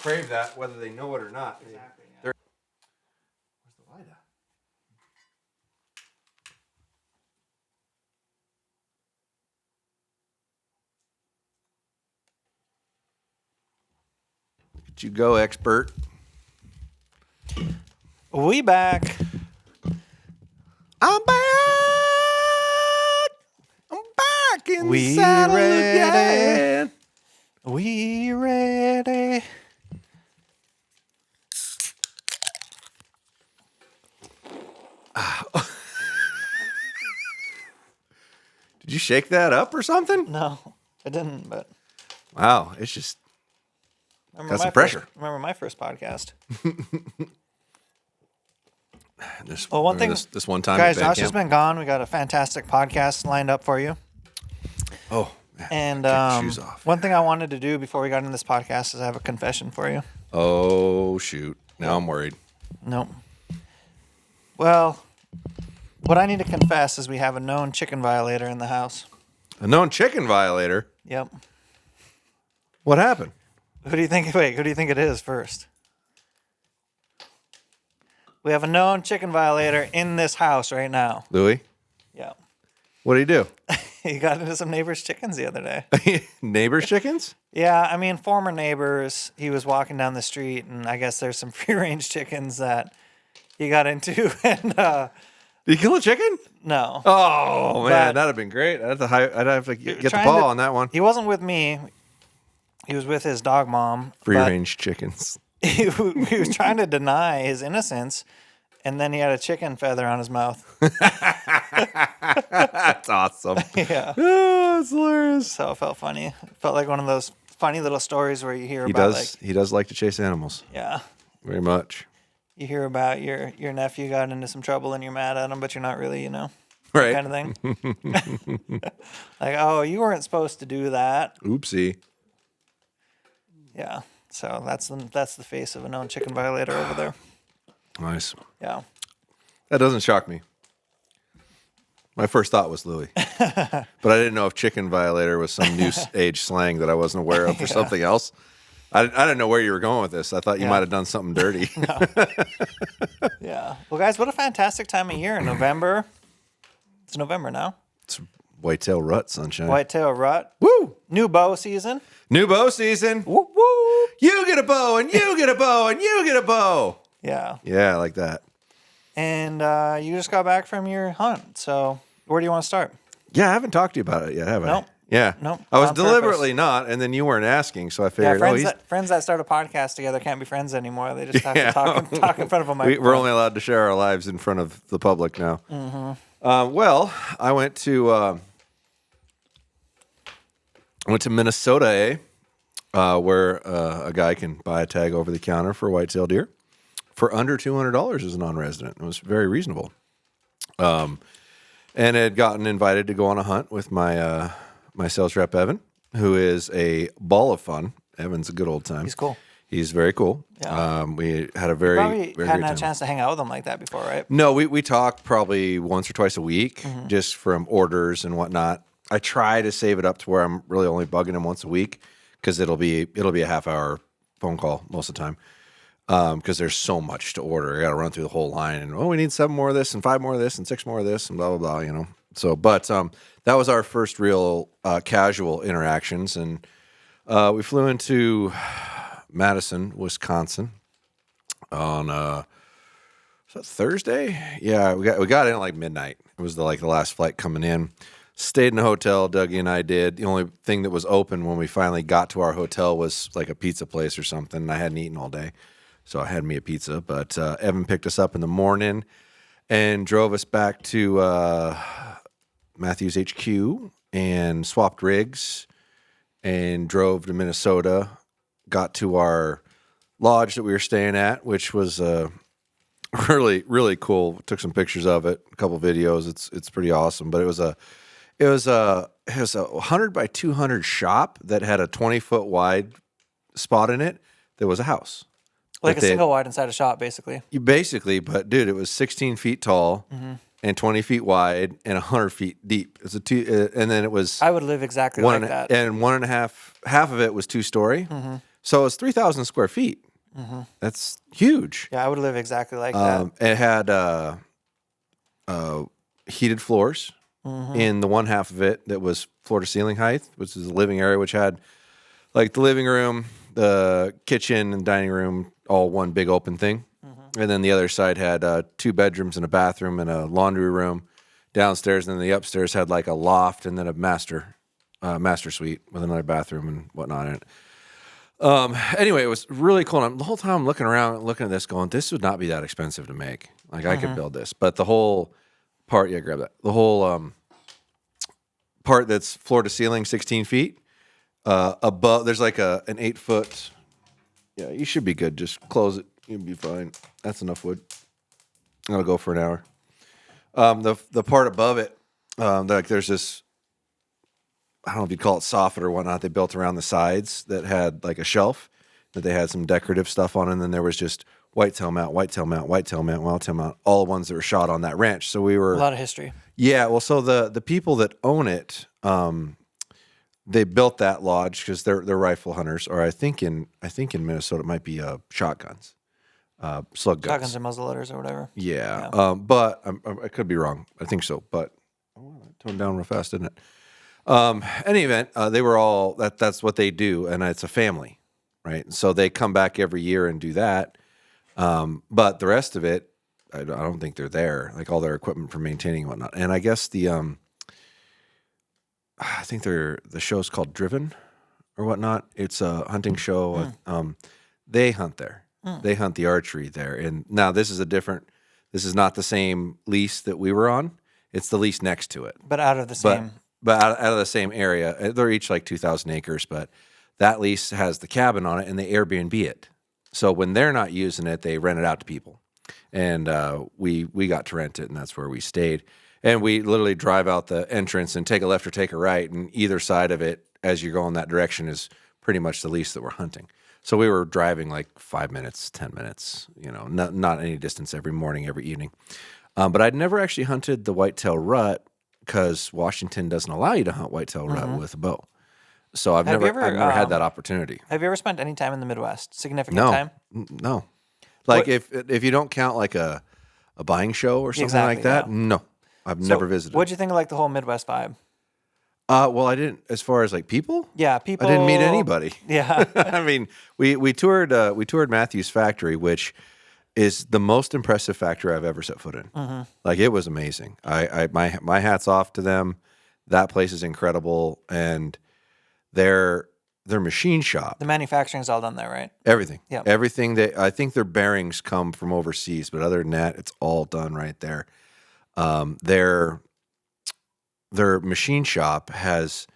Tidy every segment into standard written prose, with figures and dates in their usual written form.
crave that, whether they know it or not. Exactly. Yeah. Where's the light at? Look at you go, expert. We back. I'm back. I'm back in the We saddle ready. again. We ready. Did you shake that up or something? No, I didn't, but Wow, it's just remember got some my pressure. Remember my first podcast. This, Well, one thing, this one time, guys, at band Josh has camp. been gone. We got a fantastic podcast lined up for you. Oh, man. And Take the shoes off. one thing I wanted to do before we got into this podcast is I have a confession for you. Oh, shoot. Now I'm worried. Nope. Well, what I need to confess is we have a known chicken violator in the house. A known chicken violator? Yep. What happened? Who do you think? Wait, who do you think it is first? We have a known chicken violator in this house right now. Louis? Yeah. What did he do? He got into some neighbors' chickens the other day. Neighbors' chickens? Yeah, I mean, former neighbors. He was walking down the street, and I guess there's some free-range chickens that he got into. And Did he kill a chicken? no, Oh, man, But- that'd have been great. I'd have to get the trying ball to- on that one. he wasn't with me. He was with his dog mom. but Free-range chickens. he was trying to deny his innocence, and then he had a chicken feather on his mouth. That's awesome. Yeah. Oh, that's hilarious. So it felt funny. It felt like one of those funny little stories where you hear He about does like to chase animals. yeah, Very much. you hear about your nephew got into some trouble and you're mad at him, but you're not really, Right. kind of thing. Like, oh, you weren't supposed to do that. Oopsie. Yeah. So that's the face of a known chicken violator over there. Nice. Yeah. That doesn't shock me. My first thought was Louis. But I didn't know if chicken violator was some new age slang that I wasn't aware of or something else. I didn't know where you were going with this. I thought you Yeah. might have done something dirty. Yeah. Well, guys, what a fantastic time of year in November. It's November now. It's whitetail rut, sunshine. Whitetail rut. Woo! New bow season. New bow season. Whoop, whoop. You get a bow, and you get a bow, and you get a bow. Yeah. Yeah, I like that. And you just got back from your hunt. So where do you want to start? Yeah, I haven't talked to you about it yet, have I? Nope. Yeah. Nope. I was On deliberately not, and then you weren't asking, so I Yeah, figured, friends that start a podcast together can't be friends anymore. They just have Yeah. to talk in front of a microphone. we're only allowed to share our lives in front of the public now. Mm-hmm. Well, I went to Minnesota, where a guy can buy a tag over the counter for whitetail deer for under $200 as a non-resident. It was very reasonable. And had gotten invited to go on a hunt with my my sales rep Evan, who is a ball of fun. Evan's a good old time. He's cool. He's very cool. Yeah. We had a very Probably very hadn't great had a time. chance to hang out with him like that before, right? No, we talk probably once or twice a week, just from orders and whatnot. I try to save it up to where I'm really only bugging him once a week because it'll be a half-hour phone call most of the time because there's so much to order. I got to run through the whole line and we need 7 more of this and 5 more of this and 6 more of this and blah blah blah. So, but that was our first real casual interactions, and we flew into Madison, Wisconsin on was that Thursday? Yeah, we got in at like midnight. It was the last flight coming in. Stayed in a hotel, Dougie and I did. The only thing that was open when we finally got to our hotel was like a pizza place or something. And I hadn't eaten all day, so I had me a pizza. But Evan picked us up in the morning and drove us back to Mathews HQ and swapped rigs and drove to Minnesota. Got to our lodge that we were staying at, which was really, really cool. Took some pictures of it, a couple videos. It's pretty awesome. But it was a 100 by 200 shop that had a 20-foot wide spot in it. There was a house, Like a single wide inside a shop, basically. but dude, it was 16 feet tall and 20 feet wide and 100 feet deep. It's and then it was I would live exactly like that. and half of it was 2-story. So it's 3,000 square feet. That's huge. Yeah, I would live exactly like that. It had heated floors in the one half of it that was floor to ceiling height, which is the living area, which had like the living room, the kitchen, and dining room, all one big open thing. And then the other side had 2 bedrooms and a bathroom and a laundry room downstairs. And then the upstairs had like a loft and then a master suite with another bathroom and whatnot in it. Anyway, it was really cool. And the whole time I'm looking around, looking at this, going, this would not be that expensive to make. Like I could build this, but the whole part, grab that. The whole part that's floor to ceiling, 16 feet above. There's like an 8-foot. Yeah, you should be good. Just close it. You'll be fine. That's enough wood. That'll go for an hour. The part above it, like there's this. I don't know if you'd call it soffit or whatnot. They built around the sides that had like a shelf that they had some decorative stuff on, and then there was just whitetail mount, whitetail mount, whitetail mount, whitetail mount, all the ones that were shot on that ranch. So we were A lot of history. Yeah, well, so the people that own it, they built that lodge because they're rifle hunters, or I think in Minnesota it might be shotguns, slug guns. Shotguns and muzzleloaders or whatever. Yeah. But I could be wrong. I think so, but I toned down real fast, didn't it? Any event, they were all that's what they do, and it's a family, right? So they come back every year and do that. But the rest of it, I don't think they're there, like all their equipment for maintaining and whatnot. And I guess I think the show's called Driven or whatnot. It's a hunting show. They hunt there. They hunt the archery there. And now this is not the same lease that we were on. It's the lease next to it. But out of the same. But out of the same area. They're each like 2,000 acres, but that lease has the cabin on it and they Airbnb it. So when they're not using it, they rent it out to people. And we got to rent it, and that's where we stayed. And we literally drive out the entrance and take a left or take a right, and either side of it, as you go in that direction, is pretty much the lease that we're hunting. So we were driving like 5 minutes, 10 minutes, not any distance every morning, every evening. But I'd never actually hunted the whitetail rut because Washington doesn't allow you to hunt whitetail rut with a bow. So I've never had that opportunity. Have you ever spent any time in the Midwest? Significant No, time? no. Like if you don't count like a buying show or something like that, no, I've never visited. What'd you think of like the whole Midwest vibe? Well, I didn't. As far as like people, Yeah, people. I didn't meet anybody. Yeah. I mean, we toured Mathews factory, which is the most impressive factory I've ever set foot in. Like it was amazing. My hat's off to them. That place is incredible, and their machine shop. The manufacturing's all done there, right? Everything. Yep. Everything I think their bearings come from overseas, but other than that, it's all done right there. Their machine shop has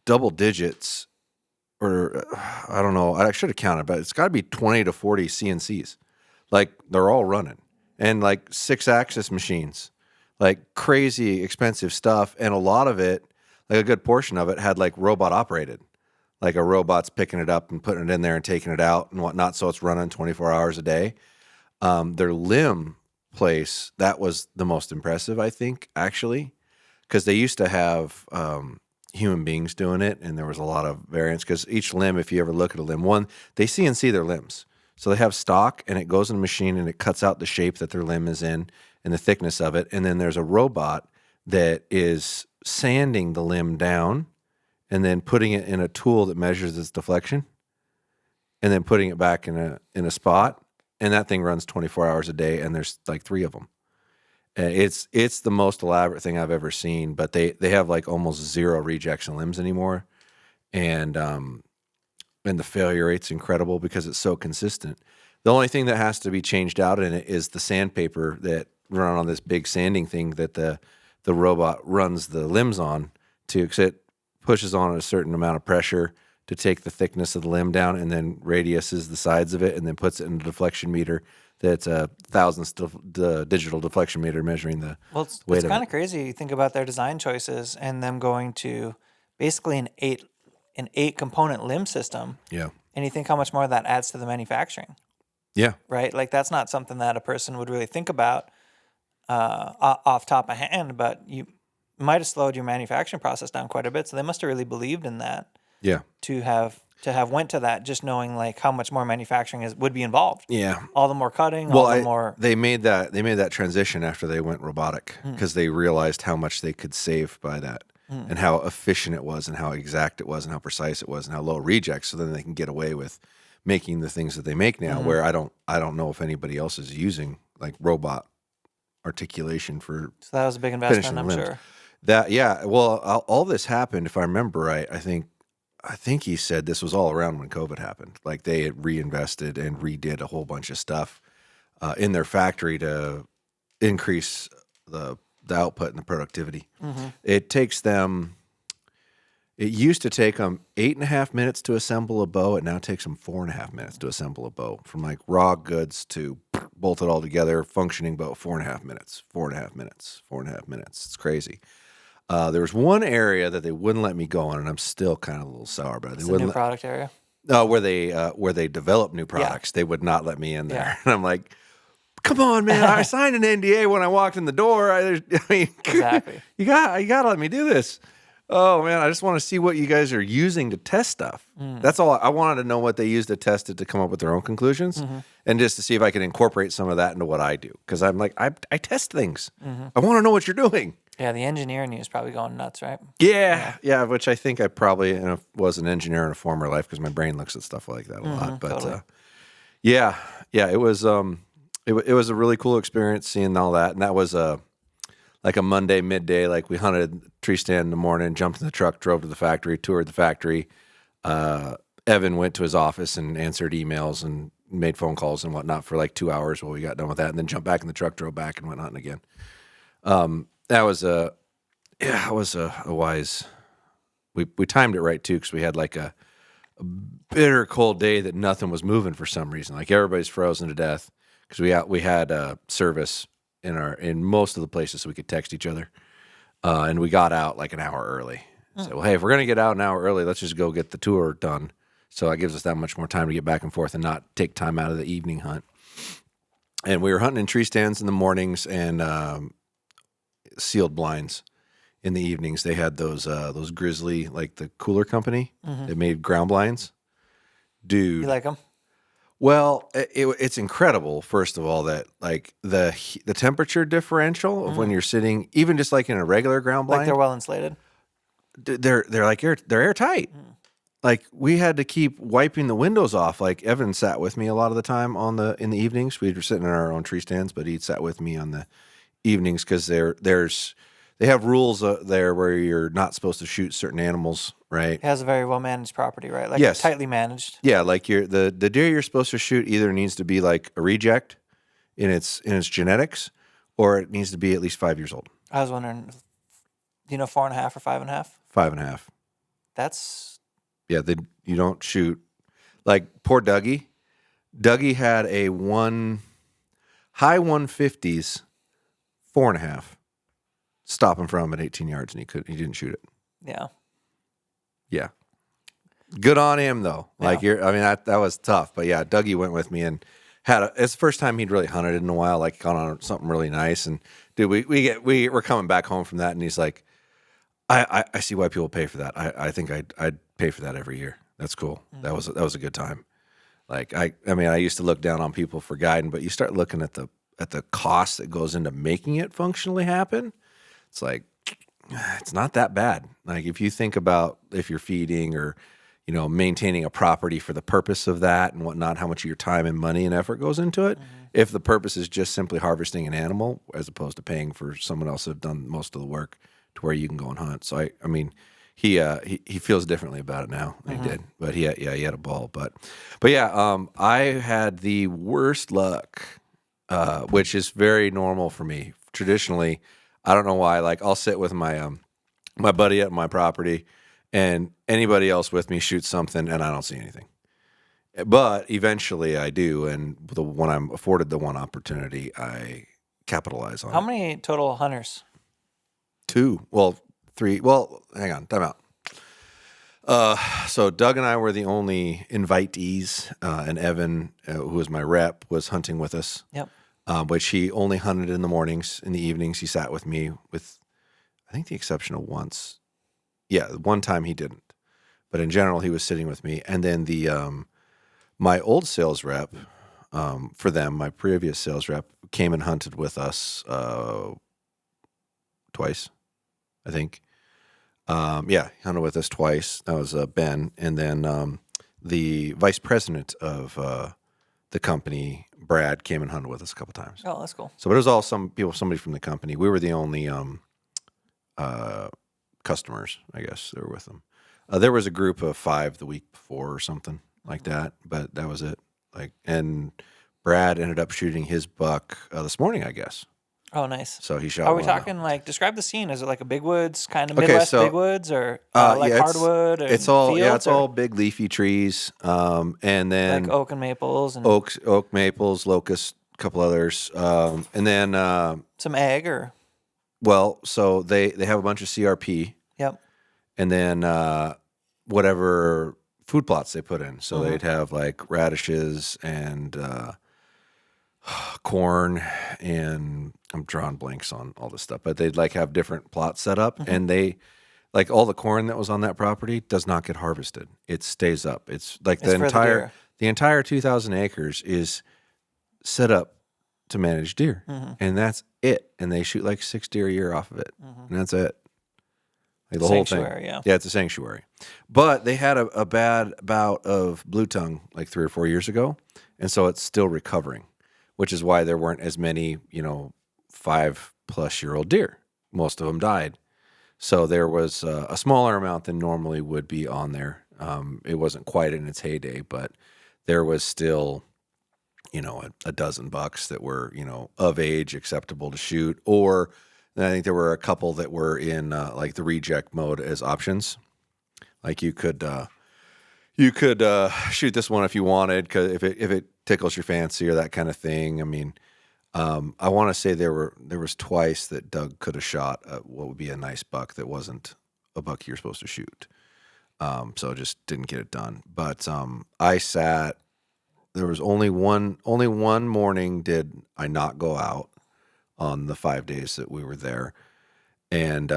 double digits, or I don't know. I should have counted, but it's got to be 20 to 40 CNCs. Like they're all running, and like 6-axis machines, like crazy expensive stuff, and a lot of it, like a good portion of it, had like robot operated. Like a robot's picking it up and putting it in there and taking it out and whatnot, so it's running 24 hours a day. Their limb place, that was the most impressive, I think, actually, because they used to have human beings doing it, and there was a lot of variance, because each limb, if you ever look at a limb, they CNC their limbs. So they have stock, and it goes in a machine, and it cuts out the shape that their limb is in and the thickness of it, and then there's a robot that is sanding the limb down and then putting it in a tool that measures its deflection and then putting it back in a spot. And that thing runs 24 hours a day, and there's like 3 of them. And it's the most elaborate thing I've ever seen, but they have like almost 0 rejection limbs anymore. And the failure rate's incredible because it's so consistent. The only thing that has to be changed out in it is the sandpaper that run on this big sanding thing that the robot runs the limbs on because it pushes on a certain amount of pressure to take the thickness of the limb down, and then radiuses the sides of it, and then puts it in a deflection meter that's a thousandths the digital deflection meter measuring the weight of it. It's kind of crazy. You think about their design choices and them going to basically an 8 component limb system. Yeah. And you think how much more that adds to the manufacturing. Yeah. Right? Like that's not something that a person would really think about off top of hand, but you might have slowed your manufacturing process down quite a bit. So they must have really believed in that. Yeah. To have to have went to that, just knowing like how much more manufacturing would be involved. Yeah. All the more cutting, all the more. They made that transition after they went robotic because they realized how much they could save by that and how efficient it was and how exact it was and how precise it was and how low rejects. So then they can get away with making the things that they make now, where I don't know if anybody else is using like robot articulation for. So that was a big investment, I'm sure. Well, all this happened, if I remember right. I think he said this was all around when COVID happened. Like they had reinvested and redid a whole bunch of stuff in their factory to increase the output and the productivity. It used to take them 8.5 minutes to assemble a bow. It now takes them 4.5 minutes to assemble a bow. From like raw goods to bolt it all together, functioning bow, 4.5 minutes, 4.5 minutes, 4.5 minutes. It's crazy. There was one area that they wouldn't let me go on, and I'm still kind of a little sour about it. It's the new product area? Where they develop new products. They would not let me in there. Yeah. And I'm like, come on, man. I signed an NDA when I walked in the door. Exactly. You got to let me do this. Oh, man, I just want to see what you guys are using to test stuff. That's all. I wanted to know what they used to test it to come up with their own conclusions and just to see if I could incorporate some of that into what I do. Because I'm like, I test things. I want to know what you're doing. Yeah, the engineer in you is probably going nuts, right? Yeah, which I think I probably was an engineer in a former life because my brain looks at stuff like that a lot. But totally. it was it was a really cool experience seeing all that, and that was like a Monday midday. Like we hunted tree stand in the morning, jumped in the truck, drove to the factory, toured the factory. Evan went to his office and answered emails and made phone calls and whatnot for like 2 hours while we got done with that, and then jumped back in the truck, drove back, and went hunting again. That was a wise. We timed it right too because we had like a bitter cold day that nothing was moving for some reason. Like everybody's frozen to death because we had service in most of the places so we could text each other, and we got out like an hour early. So, well, hey, if we're gonna get out an hour early, let's just go get the tour done. So that gives us that much more time to get back and forth and not take time out of the evening hunt. And we were hunting in tree stands in the mornings and sealed blinds in the evenings. They had those Grizzly, like the cooler company. They made ground blinds. Dude. You like them? Well, it's incredible, first of all, that like the temperature differential of when you're sitting, even just like in a regular ground blind. Like they're well insulated? They're airtight. Like we had to keep wiping the windows off. Like Evan sat with me a lot of the time in the evenings. We were sitting in our own tree stands, but he sat with me on the evenings because they have rules there where you're not supposed to shoot certain animals, right? It has a very well managed property, right? Like yes. Tightly managed. Yeah, like the deer you're supposed to shoot either needs to be like a reject in its genetics, or it needs to be at least 5 years old. I was wondering, 4.5 or 5.5? 5.5. That's you don't shoot like poor Dougie. Dougie had a high 150s, 4.5. Stopping from at 18 yards, and he didn't shoot it. Yeah. Good on him though. Like that was tough. But yeah, Dougie went with me and it's the first time he'd really hunted in a while. Like gone on something really nice. And dude, we're coming back home from that, and he's like, I see why people pay for that. I think I'd pay for that every year. That's cool. That was a good time. Like I used to look down on people for guiding, but you start looking at the cost that goes into making it functionally happen. It's like, it's not that bad. Like if you think about if you're feeding or, maintaining a property for the purpose of that and whatnot, how much of your time and money and effort goes into it. If the purpose is just simply harvesting an animal as opposed to paying for someone else to have done most of the work to where you can go and hunt. So he feels differently about it now than he did, but he had a ball. But I had the worst luck, which is very normal for me. Traditionally, I don't know why. Like I'll sit with my my buddy at my property, and anybody else with me shoots something, and I don't see anything. But eventually, I do, and when I'm afforded the one opportunity, I capitalize on. How many total hunters? 2. Well, 3. Well, hang on, time out. So Doug and I were the only invitees, and Evan, who was my rep, was hunting with us. Yep. But she only hunted in the mornings. In the evenings, he sat with me with, I think, the exception of once. Yeah, one time he didn't. but in general, he was sitting with me. And then my old sales rep for them, my previous sales rep, came and hunted with us twice, I think. He hunted with us twice. That was Ben. And then the vice president of the company, Brad, came and hunted with us a couple times. Oh, that's cool. So it was all somebody from the company. We were the only customers, I guess, that were with them. There was a group of 5 the week before or something like that, but that was it. And Brad ended up shooting his buck this morning, I guess. Oh, nice. So he shot. Are we talking describe the scene? Is it like a big woods, kind of Midwest big woods, or hardwood? It's all big leafy trees, and then like oak and maples, and oak maples, locust, a couple others, and then some egg or. Well, so they have a bunch of CRP. Yep. And then whatever food plots they put in. So they'd have like radishes and corn, and I'm drawing blanks on all this stuff, but they'd like have different plots set up, and they like all the corn that was on that property does not get harvested. It stays up. It's like the entire 2,000 acres is set up to manage deer, and that's it. And they shoot like 6 deer a year off of it, and that's it. Like the whole thing. Yeah, it's a sanctuary. But they had a bad bout of blue tongue like 3 or 4 years ago, and so it's still recovering, which is why there weren't as many 5-plus-year-old deer. Most of them died. So there was a smaller amount than normally would be on there. It wasn't quite in its heyday, but there was still a dozen bucks that were, of age, acceptable to shoot. Or I think there were a couple that were in like the reject mode as options. Like you could shoot this one if you wanted, because if it tickles your fancy or that kind of thing. I mean, I want to say there was twice that Doug could have shot what would be a nice buck that wasn't a buck you're supposed to shoot. So just didn't get it done. But I sat. There was only one morning did I not go out on the 5 days that we were there. And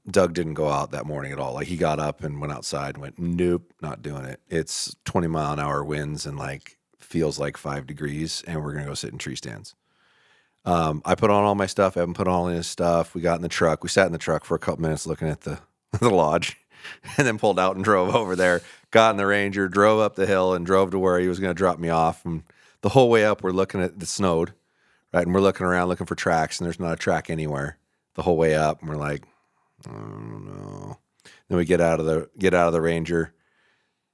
Doug didn't go out that morning at all. Like he got up and went outside and went, nope, not doing it. It's 20-mile-an-hour winds and like feels like 5 degrees, and we're going to go sit in tree stands. I put on all my stuff. Evan put on all his stuff. We got in the truck. We sat in the truck for a couple minutes looking at the lodge, and then pulled out and drove over there, got in the Ranger, drove up the hill, and drove to where he was going to drop me off. And the whole way up, we're looking at the snowed, right? And we're looking around looking for tracks, and there's not a track anywhere the whole way up. And we're like, I don't know. Then we get out of the Ranger,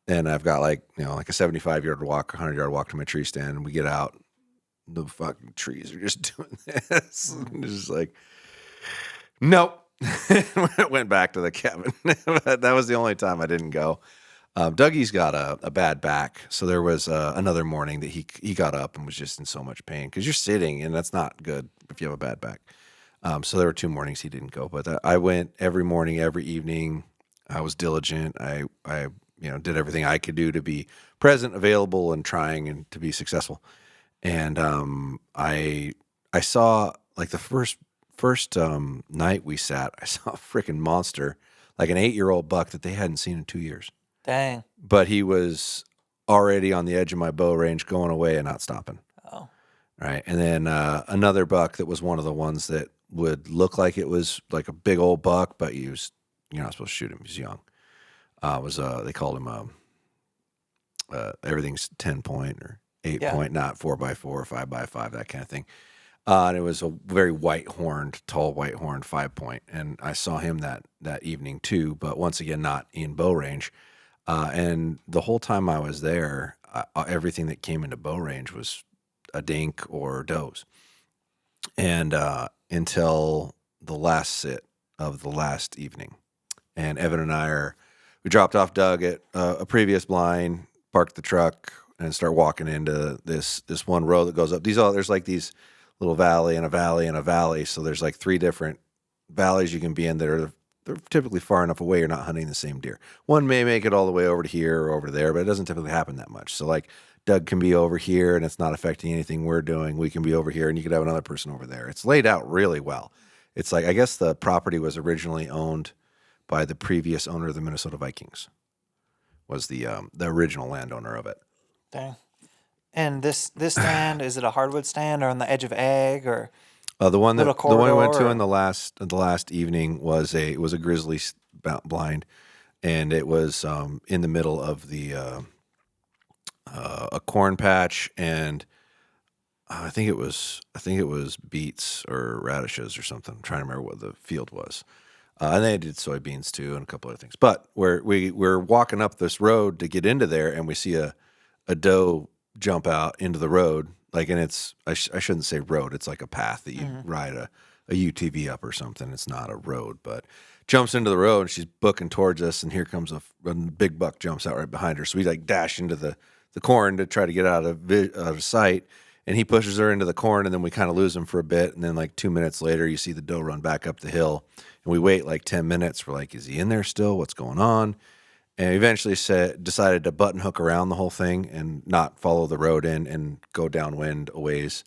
and I've got like a 75-yard walk, 100-yard walk to my tree stand. And we get out, the fucking trees are just doing this. And it's just like, nope. Went back to the cabin. That was the only time I didn't go. Dougie's got a bad back, so there was another morning that he got up and was just in so much pain because you're sitting, and that's not good if you have a bad back. So there were 2 mornings he didn't go, but I went every morning, every evening. I was diligent. I did everything I could do to be present, available, and trying and to be successful. And I saw like the first night we sat, I saw a freaking monster, like an 8-year-old buck that they hadn't seen in 2 years. Dang. But he was already on the edge of my bow range, going away and not stopping. Oh. Right. And then another buck that was one of the ones that would look like it was like a big old buck, but you're not supposed to shoot him. He's young. They called him everything's 10-point or 8-point, not 4x4 or 5x5, that kind of thing. And it was a very tall white-horned 5-point. And I saw him that evening too, but once again, not in bow range. And the whole time I was there, everything that came into bow range was a dink or does. And until the last sit of the last evening. And Evan and we dropped off Doug at a previous blind, parked the truck, and start walking into this one road that goes up. There's like these little valley and a valley and a valley. So there's like 3 different valleys you can be in that they're typically far enough away you're not hunting the same deer. One may make it all the way over to here or over there, but it doesn't typically happen that much. So like Doug can be over here and it's not affecting anything we're doing. We can be over here and you could have another person over there. It's laid out really well. It's like, I guess the property was originally owned by the previous owner of the Minnesota Vikings, was the original landowner of it. Dang. And this stand, is it a hardwood stand or on the edge of ag or The one we went to or- in the last evening was a grizzly blind, and it was in the middle of the a corn patch, and I think it was beets or radishes or something. I'm trying to remember what the field was. And they did soybeans too, and a couple other things. But we're walking up this road to get into there, and we see a doe jump out into the road. Like, and it's I shouldn't say road. It's like a path that you ride a UTV up or something. It's not a road, but jumps into the road, and she's booking towards us. And here comes a big buck jumps out right behind her. So we like dash into the corn to try to get out of sight. And he pushes her into the corn, and then we kind of lose him for a bit. And then like 2 minutes later, you see the doe run back up the hill. And we wait like 10 minutes. We're like, is he in there still? What's going on? And eventually decided to button hook around the whole thing and not follow the road in and go downwind a ways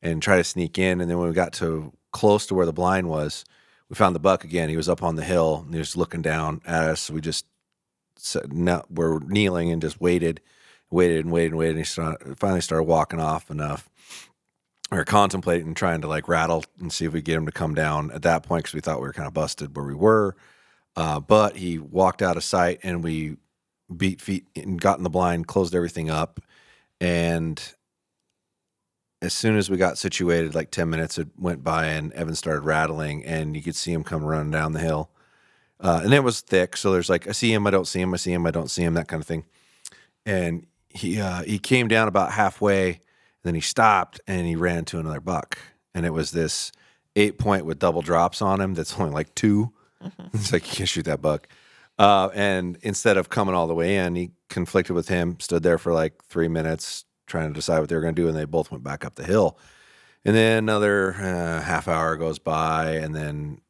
and try to sneak in. And then when we got to close to where the blind was, we found the buck again. He was up on the hill, and he was looking down at us. So we just we're kneeling and just waited. And he finally started walking off enough. We were contemplating trying to like rattle and see if we get him to come down at that point because we thought we were kind of busted where we were. But he walked out of sight, and we beat feet and got in the blind, closed everything up. And as soon as we got situated, like 10 minutes it went by, and Evan started rattling, and you could see him come running down the hill. And it was thick. So there's like, I see him, I don't see him, I see him, I don't see him, that kind of thing. And he came down about halfway, and then he stopped, and he ran to another buck. And it was this 8-point with double drops on him that's only like 2. It's like, you can't shoot that buck. And instead of coming all the way in, he conflicted with him, stood there for like 3 minutes trying to decide what they were going to do, and they both went back up the hill. And then another half hour goes by, and then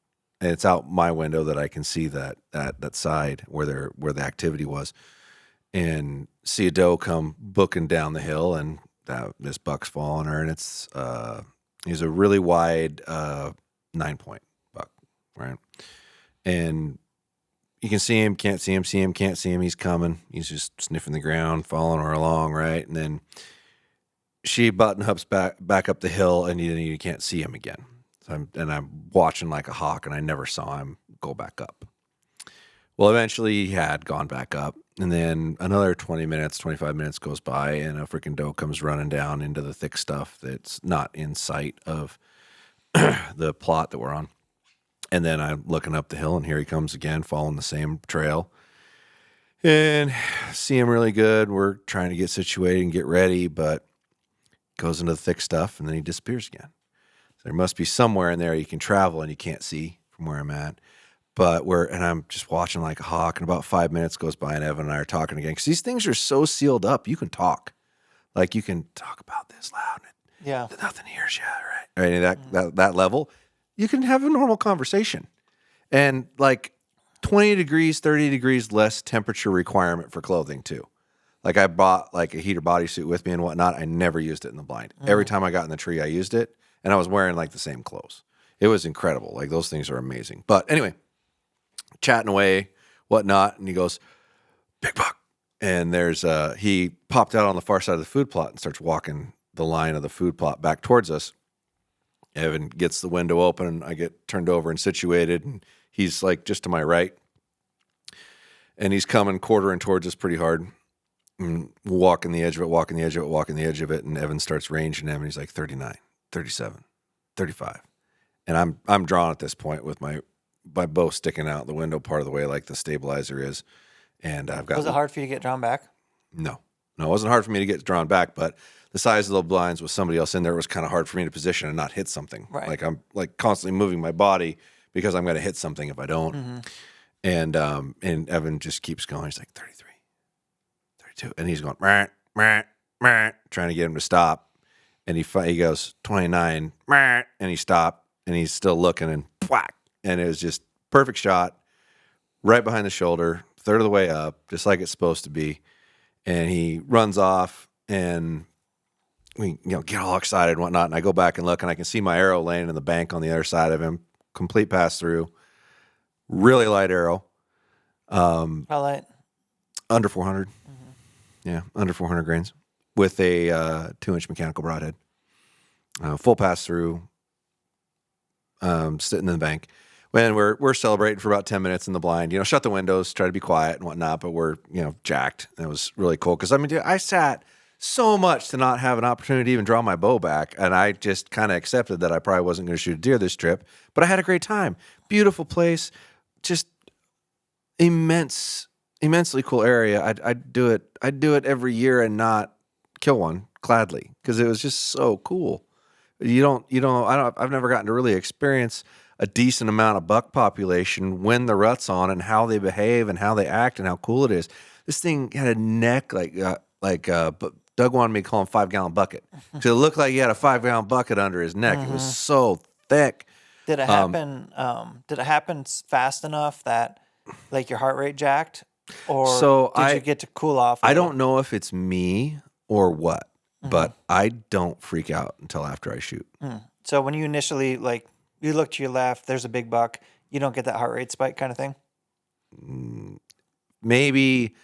it's out my window that I can see that side where the activity was, and see a doe come booking down the hill, and this buck's following her, and he's a really wide 9-point buck, right? And you can see him, can't see him, see him, can't see him. He's coming. He's just sniffing the ground, following her along, right? And then she button hooks back up the hill, and you can't see him again. So I'm watching like a hawk, and I never saw him go back up. Well, eventually he had gone back up, and then another 25 minutes goes by, and a freaking doe comes running down into the thick stuff that's not in sight of the plot that we're on. And then I'm looking up the hill, and here he comes again, following the same trail. And see him really good. We're trying to get situated and get ready, but goes into the thick stuff, and then he disappears again. So there must be somewhere in there you can travel, and you can't see from where I'm at. But I'm just watching like a hawk, and about 5 minutes goes by, and Evan and I are talking again. Because these things are so sealed up, you can talk. Like, you can talk about this loud, and nothing hears you, right? Right, that level. You can have a normal conversation. And like 20 degrees, 30 degrees less temperature requirement for clothing too. Like, I bought like a heater bodysuit with me and whatnot. I never used it in the blind. Every time I got in the tree, I used it, and I was wearing like the same clothes. It was incredible. Like, those things are amazing. But anyway, chatting away, whatnot, and he goes, "Big buck." And he popped out on the far side of the food plot and starts walking the line of the food plot back towards us. Evan gets the window open, and I get turned over and situated, and he's like just to my right, and he's coming quartering towards us pretty hard, and walking the edge of it, and Evan starts ranging him, and he's like 39, 37, 35, and I'm drawn at this point with my bow sticking out the window part of the way like the stabilizer is, and I've got. Was it hard for you to get drawn back? No, it wasn't hard for me to get drawn back, but the size of the blinds with somebody else in there was kind of hard for me to position and not hit something. Right. Like, I'm like constantly moving my body because I'm going to hit something if I don't. Mm-hmm. And Evan just keeps going. He's like 33, 32. And he's going, meh, meh, meh, trying to get him to stop. And he goes 29, meh, and he stopped, and he's still looking, and whack. And it was just perfect shot right behind the shoulder, third of the way up, just like it's supposed to be. And he runs off, and we get all excited and whatnot, and I go back and look, and I can see my arrow laying in the bank on the other side of him, complete pass through, really light arrow. How light? Under 400. Yeah, under 400 grains with a 2-inch mechanical broadhead. Full pass through, sitting in the bank. When we're celebrating for about 10 minutes in the blind, shut the windows, try to be quiet and whatnot, but we're, jacked. And it was really cool because, dude, I sat so much to not have an opportunity to even draw my bow back, and I just kind of accepted that I probably wasn't going to shoot a deer this trip, but I had a great time. Beautiful place, just immensely cool area. I'd do it every year and not kill one gladly because it was just so cool. I've never gotten to really experience a decent amount of buck population when the rut's on and how they behave and how they act and how cool it is. This thing had a neck like Doug wanted me to call him 5-gallon bucket. So it looked like he had a 5-gallon bucket under his neck. It was so thick. Did it happen? Did it happen fast enough that like your heart rate jacked, or did you get to cool off? I don't know if it's me or what, but I don't freak out until after I shoot. So when you initially you look to your left, there's a big buck. You don't get that heart rate spike kind of thing? Maybe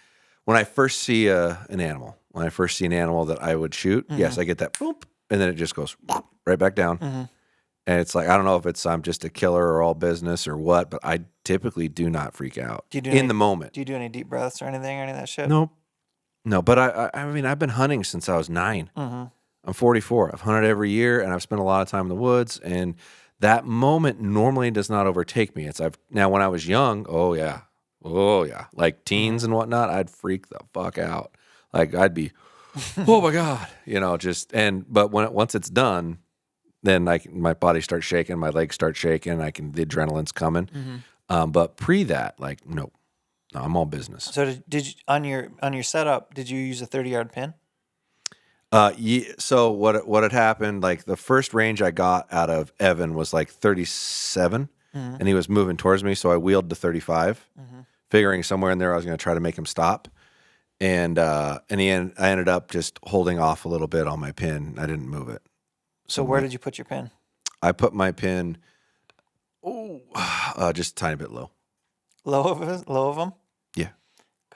when I first see an animal. When I first see an animal that I would shoot, yes, I get that boop, and then it just goes right back down. And it's like, I don't know if I'm just a killer or all business or what, but I typically do not freak out the moment. Do you do any deep breaths or anything or any of that shit? Nope. No, but I mean, I've been hunting since I was 9. I'm 44. I've hunted every year, and I've spent a lot of time in the woods, and that moment normally does not overtake me. Now when I was young, oh yeah, like teens and whatnot, I'd freak the fuck out. Like I'd be, oh my God, but once it's done, then my body starts shaking, my legs start shaking, the adrenaline's coming. But pre that, no, I'm all business. So did you, on your setup, did you use a 30-yard pin? Yeah, so what had happened, the first range I got out of Evan was 37, and he was moving towards me, so I wheeled to 35, figuring somewhere in there I was going to try to make him stop. And I ended up just holding off a little bit on my pin. I didn't move it. So where did you put your pin? I put my pin, just a tiny bit low. Low of them? Yeah.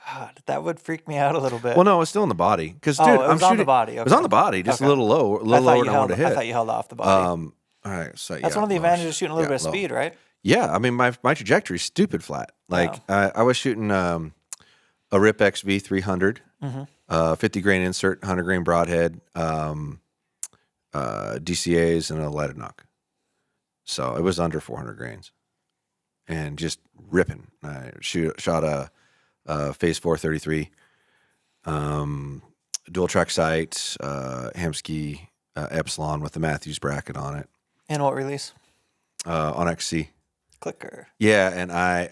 God, that would freak me out a little bit. Well, no, it's still in the body. Because, dude, it was on the body. Okay. It was on the body, just a little lower than I wanted to hit. I thought you held off the body. All right, so that's one of the advantages of shooting a little bit of speed, right? Yeah, I mean, my trajectory is stupid flat. I was shooting a Rip XV 300, 50 grain insert, 100 grain broadhead, DCAs, and a lighted knock. So it was under 400 grains, and just ripping. I shot a Phase 4 33, dual track sight, Hamsky Epsilon with the Mathews bracket on it. And what release? On XC. Clicker. Yeah, and I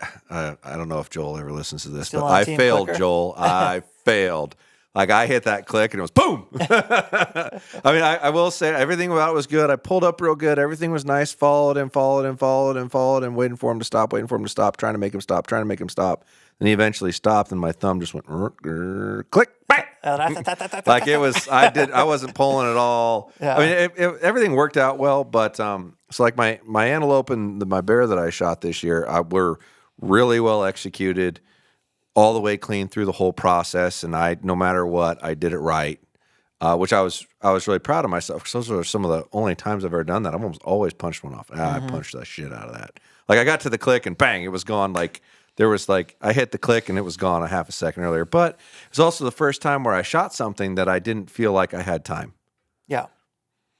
don't know if Joel ever listens to this, Still but on I Team failed, Clicker? Joel. I failed. I hit that click and it was boom. I mean, I will say everything about it was good. I pulled up real good. Everything was nice. Followed and waiting for him to stop, trying to make him stop. And he eventually stopped, and my thumb just went click, bang. It was. I wasn't pulling at all. Yeah. I mean, everything worked out well, but so my antelope and my bear that I shot this year were really well executed, all the way clean through the whole process, and no matter what, I did it right, which I was really proud of myself because those are some of the only times I've ever done that. I've almost always punched one off. I punched the shit out of that. I got to the click and bang, it was gone. There was I hit the click and it was gone a half a second earlier. But it was also the first time where I shot something that I didn't feel like I had time. Yeah.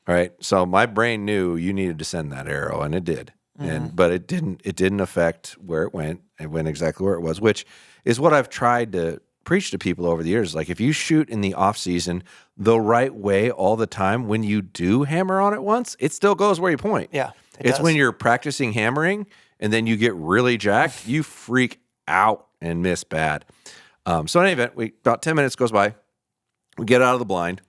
All right. So my brain knew you needed to send that arrow, and it did. But it didn't affect where it went. It went exactly where it was, which is what I've tried to preach to people over the years. If you shoot in the off season the right way all the time, when you do hammer on it once, it still goes where you point. Yeah. It's when you're practicing hammering and then you get really jacked, you freak out and miss bad. So in any event, about 10 minutes goes by. We get out of the blind,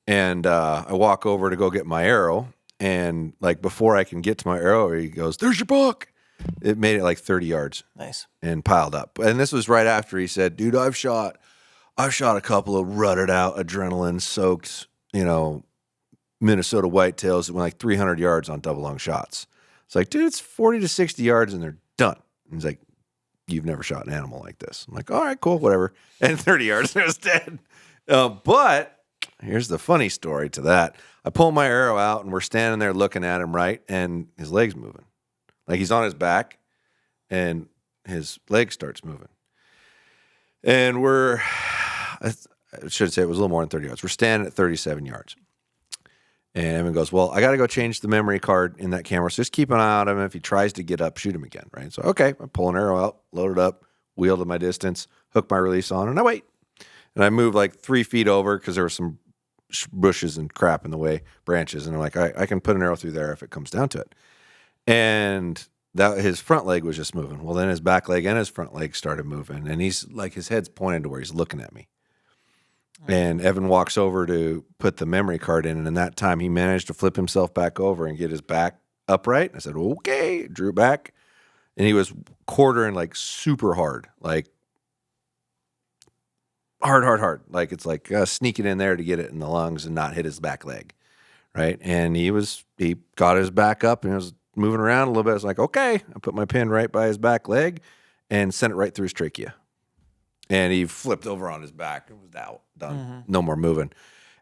and I walk over to go get my arrow. And before I can get to my arrow, he goes, "There's your buck." It made it 30 yards. Nice. And piled up. And this was right after he said, "Dude, I've shot a couple of rutted out, adrenaline soaked, Minnesota whitetails that went 300 yards on double long shots." It's dude, it's 40 to 60 yards and they're done. And he's like, you've never shot an animal like this. I'm like, all right, cool, whatever. And 30 yards, it was dead. But here's the funny story to that. I pull my arrow out, and we're standing there looking at him, right? And his leg's moving. Like he's on his back, and his leg starts moving. And I should say it was a little more than 30 yards. We're standing at 37 yards. And Evan goes, well, I got to go change the memory card in that camera. So just keep an eye on him. If he tries to get up, shoot him again, right? So, okay, I pull an arrow out, load it up, wheel to my distance, hook my release on, and I wait. And I move like 3 feet over because there were some bushes and crap in the way, branches. And I'm like, I can put an arrow through there if it comes down to it. And his front leg was just moving. Well, then his back leg and his front leg started moving. And he's like, his head's pointed to where he's looking at me. And Evan walks over to put the memory card in, and in that time, he managed to flip himself back over and get his back upright. I said, okay, drew back. And he was quartering like super hard, like hard. Like it's like sneaking in there to get it in the lungs and not hit his back leg, right? And he got his back up and he was moving around a little bit. I was like, okay. I put my pin right by his back leg and sent it right through his trachea. And he flipped over on his back. It was out, done, no more moving.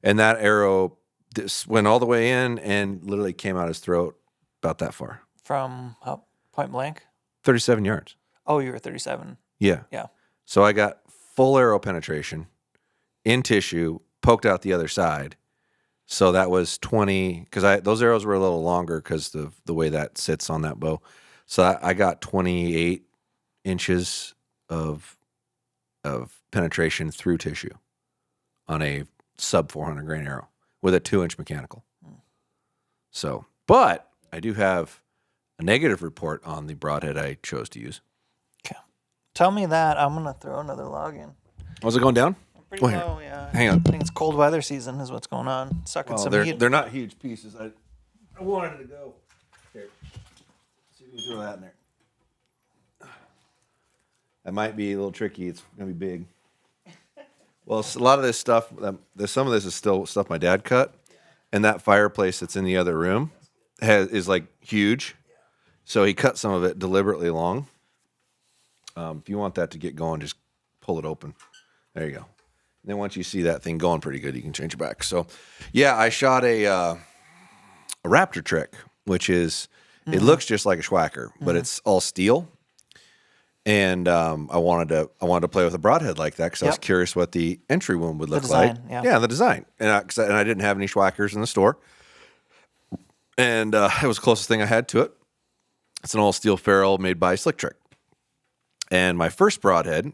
And that arrow went all the way in and literally came out his throat about that far. From point blank? 37 yards. Oh, you were 37. Yeah. Yeah. So I got full arrow penetration in tissue, poked out the other side. So that was 20, because those arrows were a little longer because of the way that sits on that bow. So I got 28 inches of penetration through tissue on a sub 400 grain arrow with a 2-inch mechanical. So, but I do have a negative report on the broadhead I chose to use. Okay. Tell me that. I'm going to throw another log in. Was it going down? Pretty low, yeah. Hang on. I think it's cold weather season is what's going on. Sucking some heat. They're not huge pieces. I wanted to go. Here. See if we can throw that in there. That might be a little tricky. It's going to be big. Well, a lot of this stuff, some of this is still stuff my dad cut. And that fireplace that's in the other room is like huge. So he cut some of it deliberately long. If you want that to get going, just pull it open. There you go. And then once you see that thing going pretty good, you can change it back. So, yeah, I shot a raptor trick, which is, it looks just like a schwacker, but it's all steel. And I wanted to play with a broadhead like that because I was curious what the entry wound would look like. Yeah, the design. And I didn't have any schwackers in the store. And it was the closest thing I had to it. It's an all steel ferrule made by Slick Trick. And my first broadhead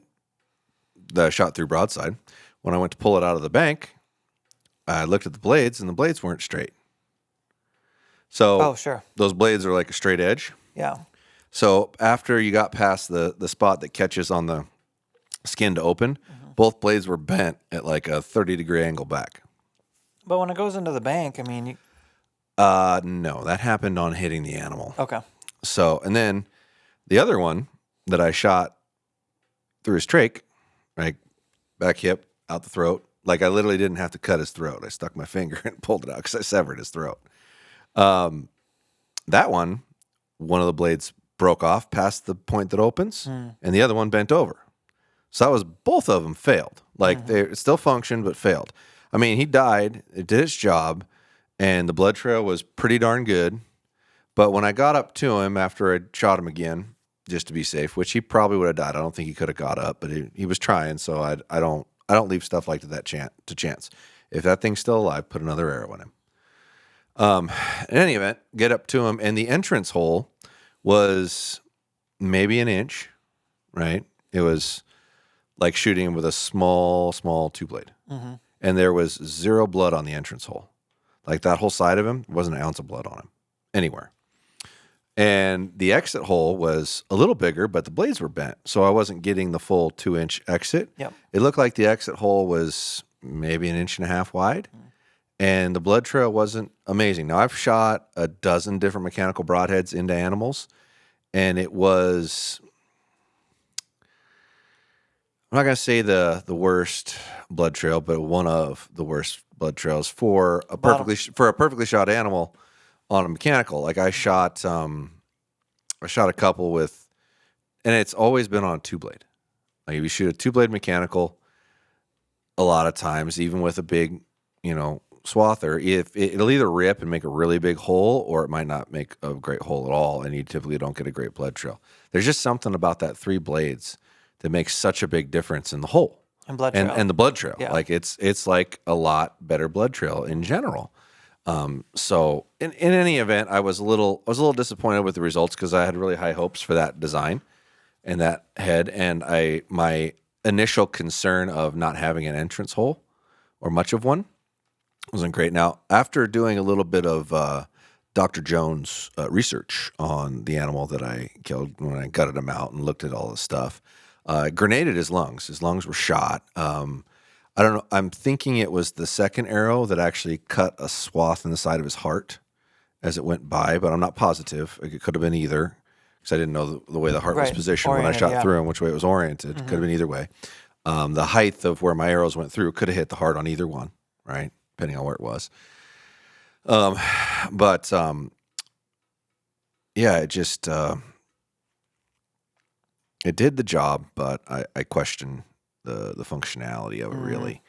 that I shot through broadside, when I went to pull it out of the bank, I looked at the blades and the blades weren't straight. So those blades are like a straight edge. Yeah. So after you got past the spot that catches on the skin to open, both blades were bent at like a 30-degree angle back. But when it goes into the bank, I mean... No, that happened on hitting the animal. Okay. So, and then the other one that I shot through his trach, like back hip, out the throat, like I literally didn't have to cut his throat. I stuck my finger and pulled it out because I severed his throat. That one of the blades broke off past the point that opens, and the other one bent over. So that was, both of them failed. Like they still functioned, but failed. I mean, he died, it did its job, and the blood trail was pretty darn good. But when I got up to him after I shot him again, just to be safe, which he probably would have died. I don't think he could have got up, but he was trying. So I don't leave stuff like that to chance. If that thing's still alive, put another arrow in him. In any event, get up to him, and the entrance hole was maybe an inch, right? It was like shooting him with a small 2-blade. And there was 0 blood on the entrance hole. Like that whole side of him, wasn't an ounce of blood on him anywhere. And the exit hole was a little bigger, but the blades were bent. So I wasn't getting the full 2-inch exit. Yep. It looked like the exit hole was maybe 1.5 inches wide. And the blood trail wasn't amazing. Now, I've shot a dozen different mechanical broadheads into animals, and it was, I'm not going to say the worst blood trail, but one of the worst blood trails for a perfectly shot animal on a mechanical. Like I shot a couple with it's always been on a 2-blade. Like if you shoot a 2-blade mechanical, a lot of times, even with a big, swather, if it'll either rip and make a really big hole, or it might not make a great hole at all, and you typically don't get a great blood trail. There's just something about that 3 blades that makes such a big difference in the hole and blood trail. And the blood trail. Yeah. Like it's like a lot better blood trail in general. So in any event, I was a little disappointed with the results because I had really high hopes for that design and that head, and my initial concern of not having an entrance hole or much of one wasn't great. Now, after doing a little bit of Dr. Jones research on the animal that I killed when I gutted him out and looked at all this stuff, grenaded his lungs. His lungs were shot. I don't know. I'm thinking it was the second arrow that actually cut a swath in the side of his heart as it went by, but I'm not positive. It could have been either, because I didn't know the way the heart was positioned when I shot through him, which way it was oriented. Could have been either way. The height of where my arrows went through could have hit the heart on either one, right? Depending on where it was. Yeah, it just it did the job, but I question the functionality of it really.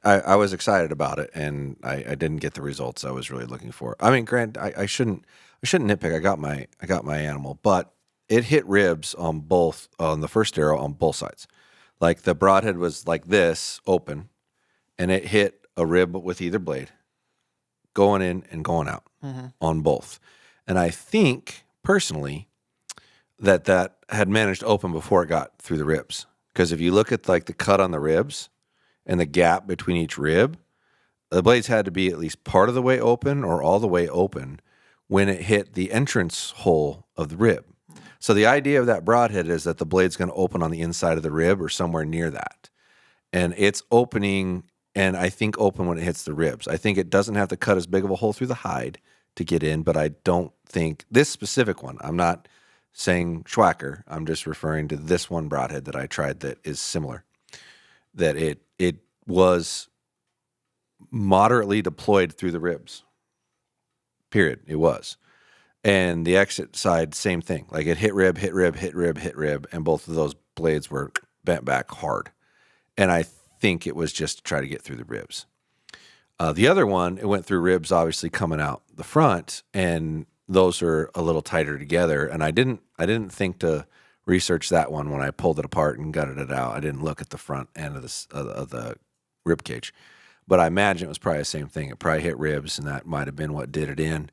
I was excited about it, and I didn't get the results I was really looking for. I mean, granted, I shouldn't nitpick. I got my animal, but it hit ribs on the first arrow on both sides. Like the broadhead was like this, open, and it hit a rib with either blade, going in and going out on both. And I think personally that had managed to open before it got through the ribs. Because if you look at like the cut on the ribs and the gap between each rib, the blades had to be at least part of the way open or all the way open when it hit the entrance hole of the rib. So the idea of that broadhead is that the blade's going to open on the inside of the rib or somewhere near that. And it's opening, and I think open when it hits the ribs. I think it doesn't have to cut as big of a hole through the hide to get in, but I don't think this specific one, I'm not saying Schwacker, I'm just referring to this one broadhead that I tried that is similar, that it was moderately deployed through the ribs, period. It was. And the exit side, same thing. Like it hit rib, hit rib, hit rib, hit rib, and both of those blades were bent back hard. And I think it was just to try to get through the ribs. The other one, it went through ribs, obviously coming out the front, and those are a little tighter together. And I didn't think to research that one when I pulled it apart and gutted it out. I didn't look at the front end of the rib cage, but I imagine it was probably the same thing. It probably hit ribs, and that might have been what did it in,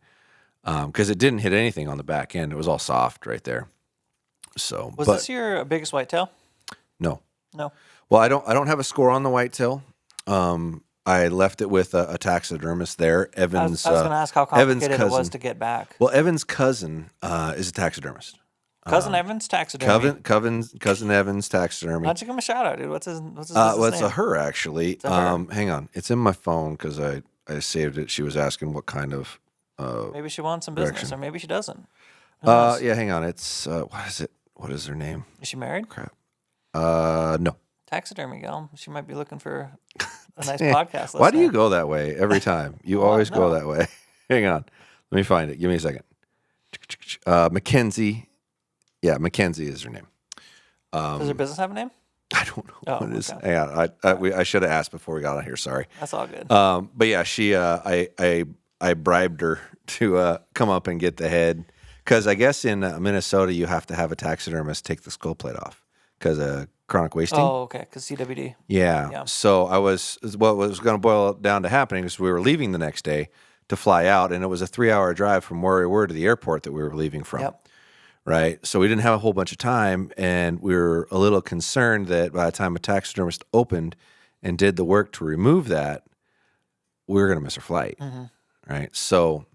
because it didn't hit anything on the back end. It was all soft right there. So was this your biggest whitetail? No. Well, I don't have a score on the whitetail. I left it with a taxidermist there. Evans. I was going to ask how complicated it was to get back. Well, Evan's cousin is a taxidermist. Cousin Evans Taxidermy. Cousin Evans Taxidermy. Why don't you give him a shout out, dude? What's his well, it's name? a her actually. It's a her. Hang on, it's in my phone because I saved it. She was asking what kind of. Maybe she wants some business, or maybe she doesn't. Yeah, hang on. It's what is it? What is her name? Is she married? Crap. No. Taxidermy gal. She might be looking for a nice podcast listener. Why do you go that way every time? You always go that way. Hang on. Let me find it. Give me a second. Mackenzie. Yeah, Mackenzie is her name. Does her business have a name? I don't know what it is. Okay. Hang on. I should have asked before we got on here. Sorry. That's all good. But yeah, she. I bribed her to come up and get the head because I guess in Minnesota you have to have a taxidermist take the skull plate off because of chronic wasting. Oh, okay. Because CWD. Yeah. So what was going to boil down to happening is we were leaving the next day to fly out, and it was a 3-hour drive from where we were to the airport that we were leaving from. Yep. Right. So we didn't have a whole bunch of time, and we were a little concerned that by the time a taxidermist opened and did the work to remove that, we were going to miss our flight. Mm-hmm. Right. So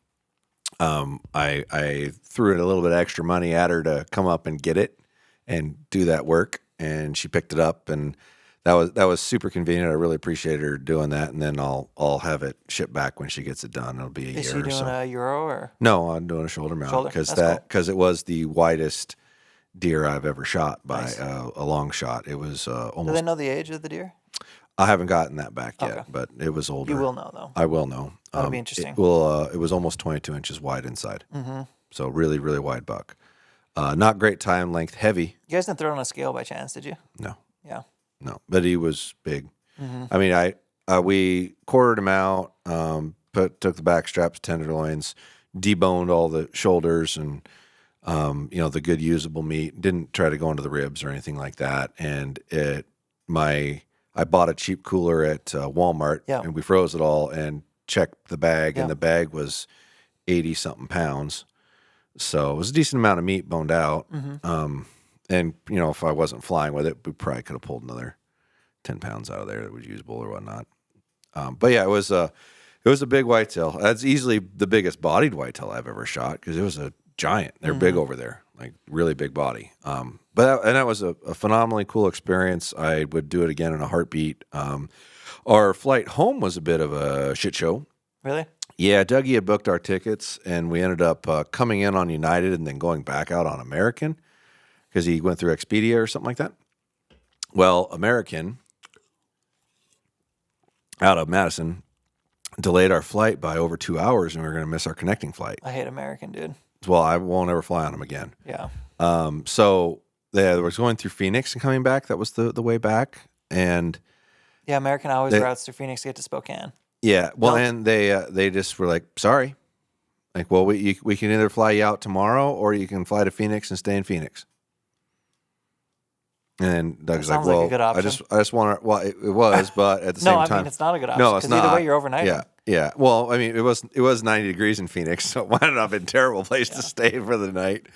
I threw in a little bit of extra money at her to come up and get it and do that work. And she picked it up, and that was super convenient. I really appreciate her doing that. And then I'll have it shipped back when she gets it done. It'll be a year or so. Is she doing a Euro or? No, I'm doing a shoulder mount because it was the widest deer I've ever shot by a long shot. It was almost. Do they know the age of the deer? I haven't gotten that back yet, but it was older. You will know though. I will know. That'll be interesting. It was almost 22 inches wide inside. Mm-hmm. So really, really wide buck. Not great time length, heavy. You guys didn't throw it on a scale by chance, did you? No, Yeah. no, but he was big. I mean, we quartered him out, took the back straps, tenderloins, deboned all the shoulders and, the good usable meat. Didn't try to go into the ribs or anything like that. And I bought a cheap cooler at Walmart, and we froze it all and checked the bag, and the bag was 80 something pounds. So it was a decent amount of meat boned out. And if I wasn't flying with it, we probably could have pulled another 10 pounds out of there that was usable or whatnot. But yeah, it was a big whitetail. That's easily the biggest bodied whitetail I've ever shot because it was a giant. They're big over there, like really big body. But that was a phenomenally cool experience. I would do it again in a heartbeat. Our flight home was a bit of a shit show. Really? Yeah, Dougie had booked our tickets, and we ended up coming in on United and then going back out on American because he went through Expedia or something like that. Well, American out of Madison delayed our flight by over 2 hours, and we were going to miss our connecting flight. I hate American, dude. Well, I won't ever fly on them again. Yeah. So I was going through Phoenix and coming back. That was the way back. And yeah, American always routes through Phoenix to get to Spokane. Yeah. Well, and they just were like, sorry. Like, well, we can either fly you out tomorrow or you can fly to Phoenix and stay in Phoenix. And Doug's like, well, a good option. I just want to, well, it was, but at the same time. No, I mean, it's not a good option. No, it's not. Either way, you're overnighting. Yeah. Yeah. Well, I mean, it was 90 degrees in Phoenix, so it might not have been a terrible place to stay for the night.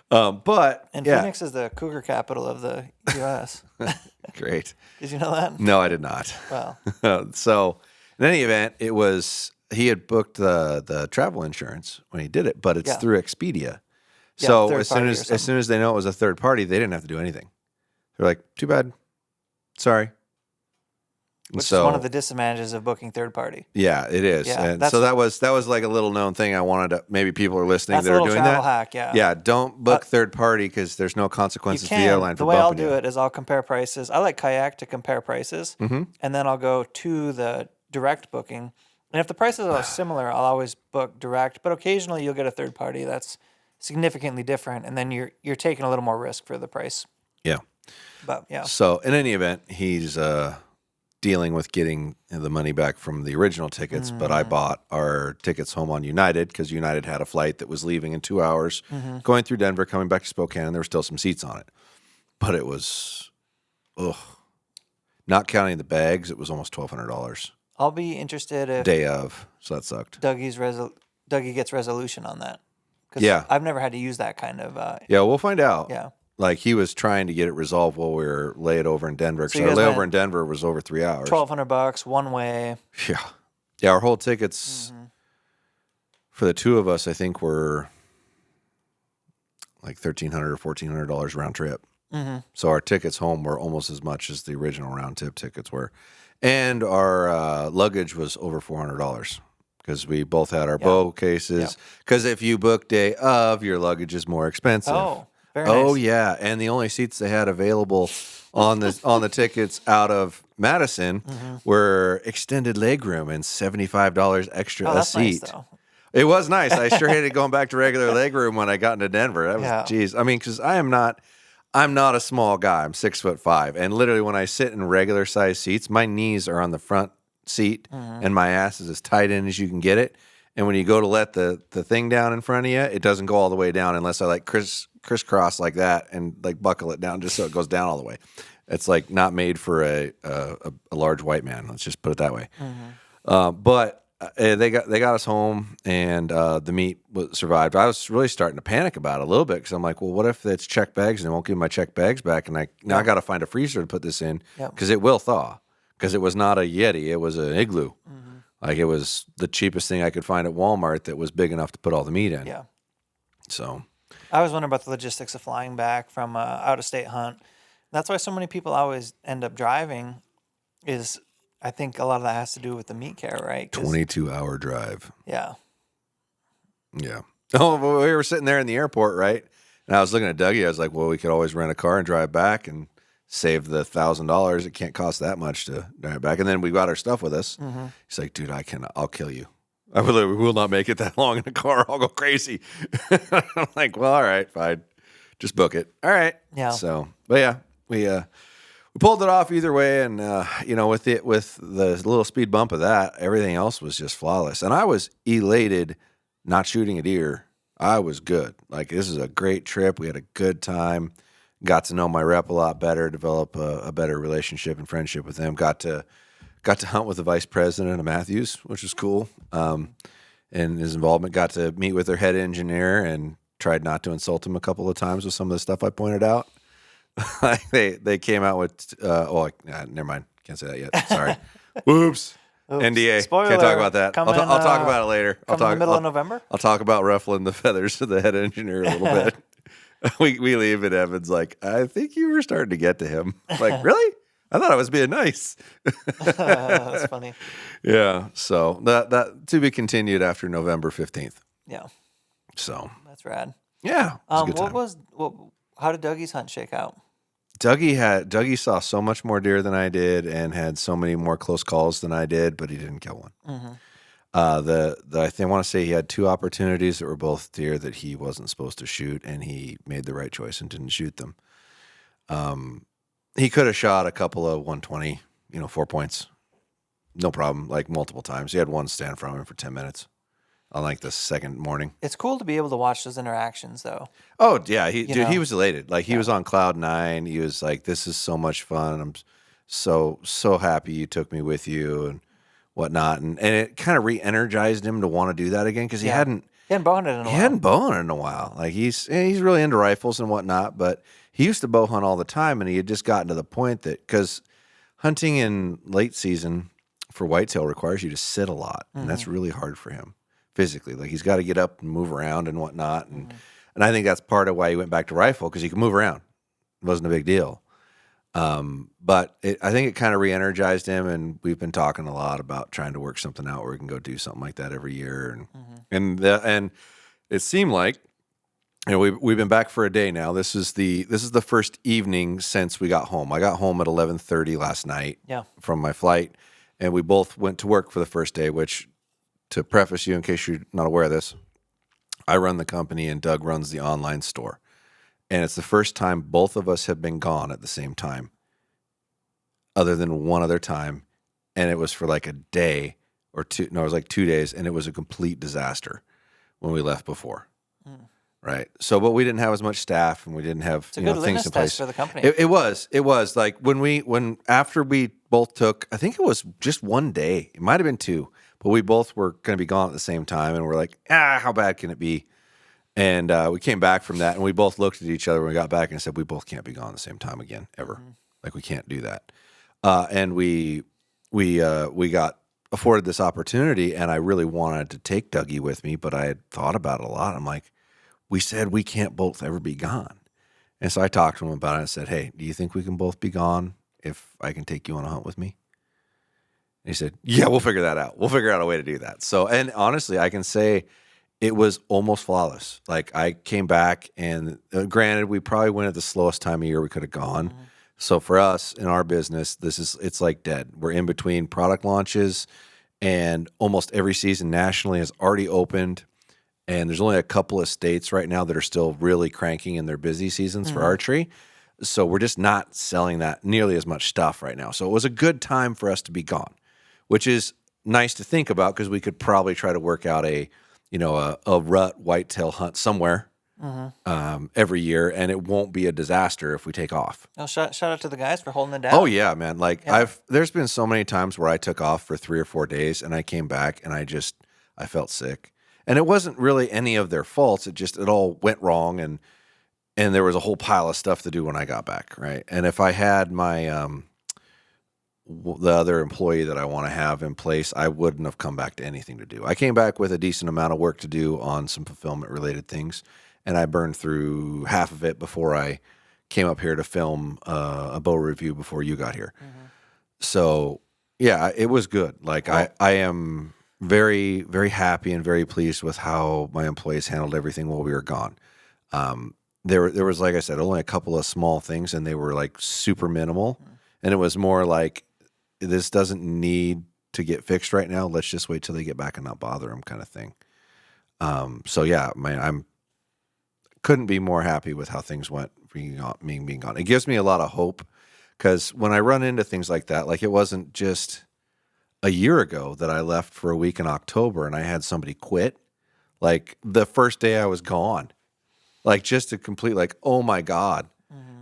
But Phoenix is the cougar capital of the U.S. Great. Did you know that? No, I did not. Well, so in any event, he had booked the travel insurance when he did it, but it's through Expedia. So as soon as they know it was a third party, they didn't have to do anything. They're like, too bad, sorry. Which is one of the disadvantages of booking third party. Yeah, it is. Yeah, and so that was like a little known thing. I wanted to, maybe people are listening that are doing that. That's a little travel hack, yeah. Yeah, don't book third party because there's no consequences to the airline for bumping you. The way I'll do you. it is I'll compare prices. I like Kayak to compare prices, and then I'll go to the direct booking. And if the prices are similar, I'll always book direct. But occasionally you'll get a third party that's significantly different, and then you're taking a little more risk for the price. Yeah. But yeah. So in any event, he's dealing with getting the money back from the original tickets, but I bought our tickets home on United because United had a flight that was leaving in 2 hours, going through Denver, coming back to Spokane, and there were still some seats on it. But it was, not counting the bags, it was almost $1,200. I'll be interested if day of, so that sucked. Dougie gets resolution on that. Because I've never had to use that kind of. Yeah, we'll find out. Yeah. Like he was trying to get it resolved while we were laid over in Denver. Because our layover in Denver was over 3 hours. $1,200 one way. Yeah. Yeah, our whole tickets for the two of us, I think, were like $1,300 or $1,400 round trip. So our tickets home were almost as much as the original round trip tickets were. And our luggage was over $400 because we both had our bow cases. Because if you book day of, your luggage is more expensive. Oh. Very nice. Oh yeah, and the only seats they had available on the tickets out of Madison were extended legroom and $75 extra a seat. Nice, though. It was nice. I sure hated going back to regular legroom when I got into Denver. That was geez. I mean, because I'm not a small guy. I'm 6'5", and literally when I sit in regular size seats, my knees are on the front seat and my ass is as tight in as you can get it. And when you go to let the thing down in front of you, it doesn't go all the way down unless I like crisscross like that and like buckle it down just so it goes down all the way. It's like not made for a large white man. Let's just put it that way. But they got us home and the meat survived. I was really starting to panic about it a little bit because I'm like, well, what if it's checked bags and they won't give my checked bags back? And I got to find a freezer to put this in because it will thaw because it was not a Yeti. It was an igloo. Like it was the cheapest thing I could find at Walmart that was big enough to put all the meat in. Yeah. So I was wondering about the logistics of flying back from out-of-state hunt. That's why so many people always end up driving is I think a lot of that has to do with the meat care, right? 22-hour drive. Yeah. Yeah. Oh, well, we were sitting there in the airport, right? And I was looking at Dougie. I was like, well, we could always rent a car and drive back and save the $1,000. It can't cost that much to drive back. And then we got our stuff with us. He's like, dude, I'll kill you. I will not make it that long in a car. I'll go crazy. I'm like, well, all right, fine. just book it. All right. Yeah. So, but yeah, we pulled it off either way, and with the little speed bump of that, everything else was just flawless, and I was elated not shooting a deer. I was good. Like, this is a great trip. We had a good time. Got to know my rep a lot better, develop a better relationship and friendship with him. Got to hunt with the vice president of Mathews, which was cool. And his involvement. Got to meet with their head engineer and tried not to insult him a couple of times with some of the stuff I pointed out. They came out with never mind. Can't say that yet. Sorry. Whoops. NDA. Spoiler. Can't talk about that. I'll talk about it later. In the middle of November. I'll talk about ruffling the feathers of the head engineer a little bit. We leave and Evan's like, I think you were starting to get to him. Like, really? I thought I was being nice. That's funny. Yeah. So that to be continued after November 15th. Yeah. So that's rad. Yeah. It was a good time. How did Dougie's hunt shake out? Dougie saw so much more deer than I did and had so many more close calls than I did, but he didn't kill one. Mm-hmm. I want to say he had 2 opportunities that were both deer that he wasn't supposed to shoot, and he made the right choice and didn't shoot them. He could have shot a couple of 120, 4 points, no problem, like multiple times. He had one stand from him for 10 minutes on like the second morning. It's cool to be able to watch those interactions, though. Oh yeah, he was elated. Like he was on cloud 9. He was like, "This is so much fun. I'm so happy you took me with you and whatnot." And it kind of re-energized him to want to do that again because he hadn't bow hunted in a while. He hadn't bow hunted in a while. Like he's really into rifles and whatnot, but he used to bow hunt all the time, and he had just gotten to the point that because hunting in late season for whitetail requires you to sit a lot, and that's really hard for him physically. Like he's got to get up and move around and whatnot, and I think that's part of why he went back to rifle because he could move around. It wasn't a big deal. But I think it kind of re-energized him, and we've been talking a lot about trying to work something out where we can go do something like that every year, and it seemed like we've been back for a day now. This is the first evening since we got home. I got home at 11:30 last night from my flight, and we both went to work for the first day. Which, to preface you, in case you're not aware of this, I run the company and Doug runs the online store. And it's the first time both of us have been gone at the same time, other than one other time. And it was for like a day or two. No, it was like 2 days. And it was a complete disaster when we left before. Right. So, but we didn't have as much staff and we didn't have things in place for the company. It was like after we both took, I think it was just one day. It might've been 2, but we both were going to be gone at the same time. And we're like, how bad can it be? And we came back from that, and we both looked at each other when we got back and said, we both can't be gone at the same time again, ever. Like, we can't do that. And we got afforded this opportunity, and I really wanted to take Dougie with me, but I had thought about it a lot. I'm like, we said we can't both ever be gone. And so I talked to him about it and said, hey, do you think we can both be gone if I can take you on a hunt with me? And he said, yeah, we'll figure that out. We'll figure out a way to do that. So, and honestly, I can say it was almost flawless. Like I came back and granted, we probably went at the slowest time of year we could have gone. So for us in our business, it's like dead. We're in between product launches and almost every season nationally has already opened. And there's only a couple of states right now that are still really cranking in their busy seasons for archery. So we're just not selling that nearly as much stuff right now. So it was a good time for us to be gone, which is nice to think about because we could probably try to work out a rut whitetail hunt somewhere every year, and it won't be a disaster if we take off. Oh, shout out to the guys for holding it down. Oh yeah, man. Like there's been so many times where I took off for 3 or 4 days and I came back and I felt sick. And it wasn't really any of their faults. It all went wrong, and there was a whole pile of stuff to do when I got back, right? And if I had my the other employee that I want to have in place, I wouldn't have come back to anything to do. I came back with a decent amount of work to do on some fulfillment-related things, and I burned through half of it before I came up here to film a bow review before you got here. So, yeah, it was good. Like, I am very, very happy and very pleased with how my employees handled everything while we were gone. There was, like I said, only a couple of small things, and they were, like, super minimal. And it was more like, this doesn't need to get fixed right now. Let's just wait till they get back and not bother them kind of thing. So, yeah, I'm couldn't be more happy with how things went being gone. It gives me a lot of hope because when I run into things like that, like it wasn't just a year ago that I left for a week in October and I had somebody quit. Like the first day I was gone, like just a complete like, oh my God.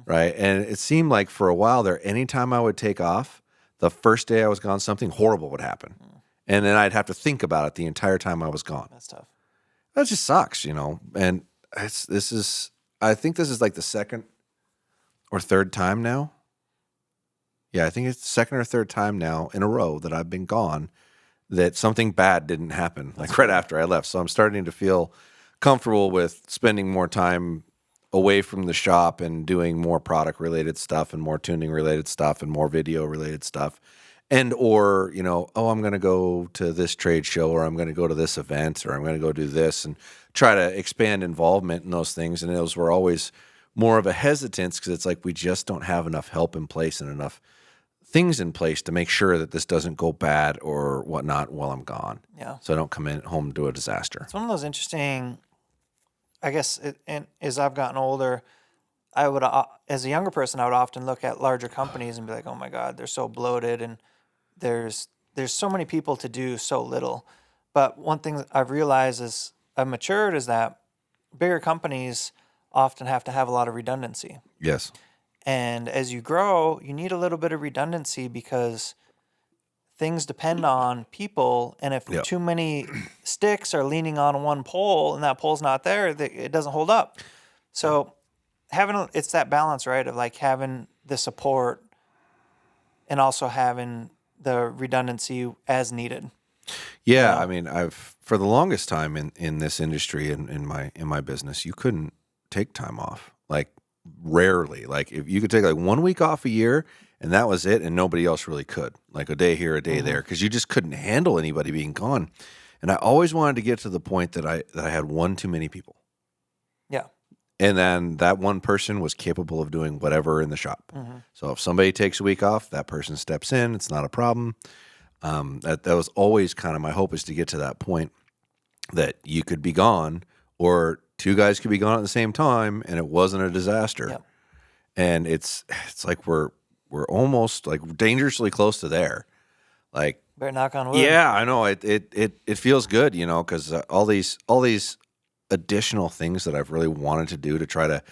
Right. And it seemed like for a while there, anytime I would take off, the first day I was gone, something horrible would happen. And then I'd have to think about it the entire time I was gone. That's tough. That just sucks, And I think this is like the second or third time now. Yeah, I think it's the second or third time now in a row that I've been gone that something bad didn't happen, like right after I left. So I'm starting to feel comfortable with spending more time away from the shop and doing more product related stuff and more tuning related stuff and more video related stuff. And or, I'm going to go to this trade show or I'm going to go to this event or I'm going to go do this and try to expand involvement in those things. And those were always more of a hesitance because it's like we just don't have enough help in place and enough things in place to make sure that this doesn't go bad or whatnot while I'm gone. Yeah. So I don't come in home to a disaster. It's one of those interesting, I guess, and as I've gotten older, I would, as a younger person, I would often look at larger companies and be like, oh my God, they're so bloated and there's so many people to do so little. But one thing that I've realized as I've matured is that bigger companies often have to have a lot of redundancy. Yes. And as you grow, you need a little bit of redundancy because things depend on people. And if too many sticks are leaning on one pole and that pole's not there, it doesn't hold up. So it's that balance, right? Of like having the support and also having the redundancy as needed. Yeah. I mean, for the longest time in this industry and in my business, you couldn't take time off. Like, rarely. Like if you could take like 1 week off a year and that was it and nobody else really could, like a day here, a day there, because you just couldn't handle anybody being gone. And I always wanted to get to the point that I had one too many people. Yeah. And then that one person was capable of doing whatever in the shop. So if somebody takes a week off, that person steps in. It's not a problem. That was always kind of my hope, is to get to that point that you could be gone or two guys could be gone at the same time and it wasn't a disaster. Yep. And it's like we're almost like dangerously close to there. Like, better knock on wood. Yeah, I know. It feels good, because all these additional things that I've really wanted to do to try to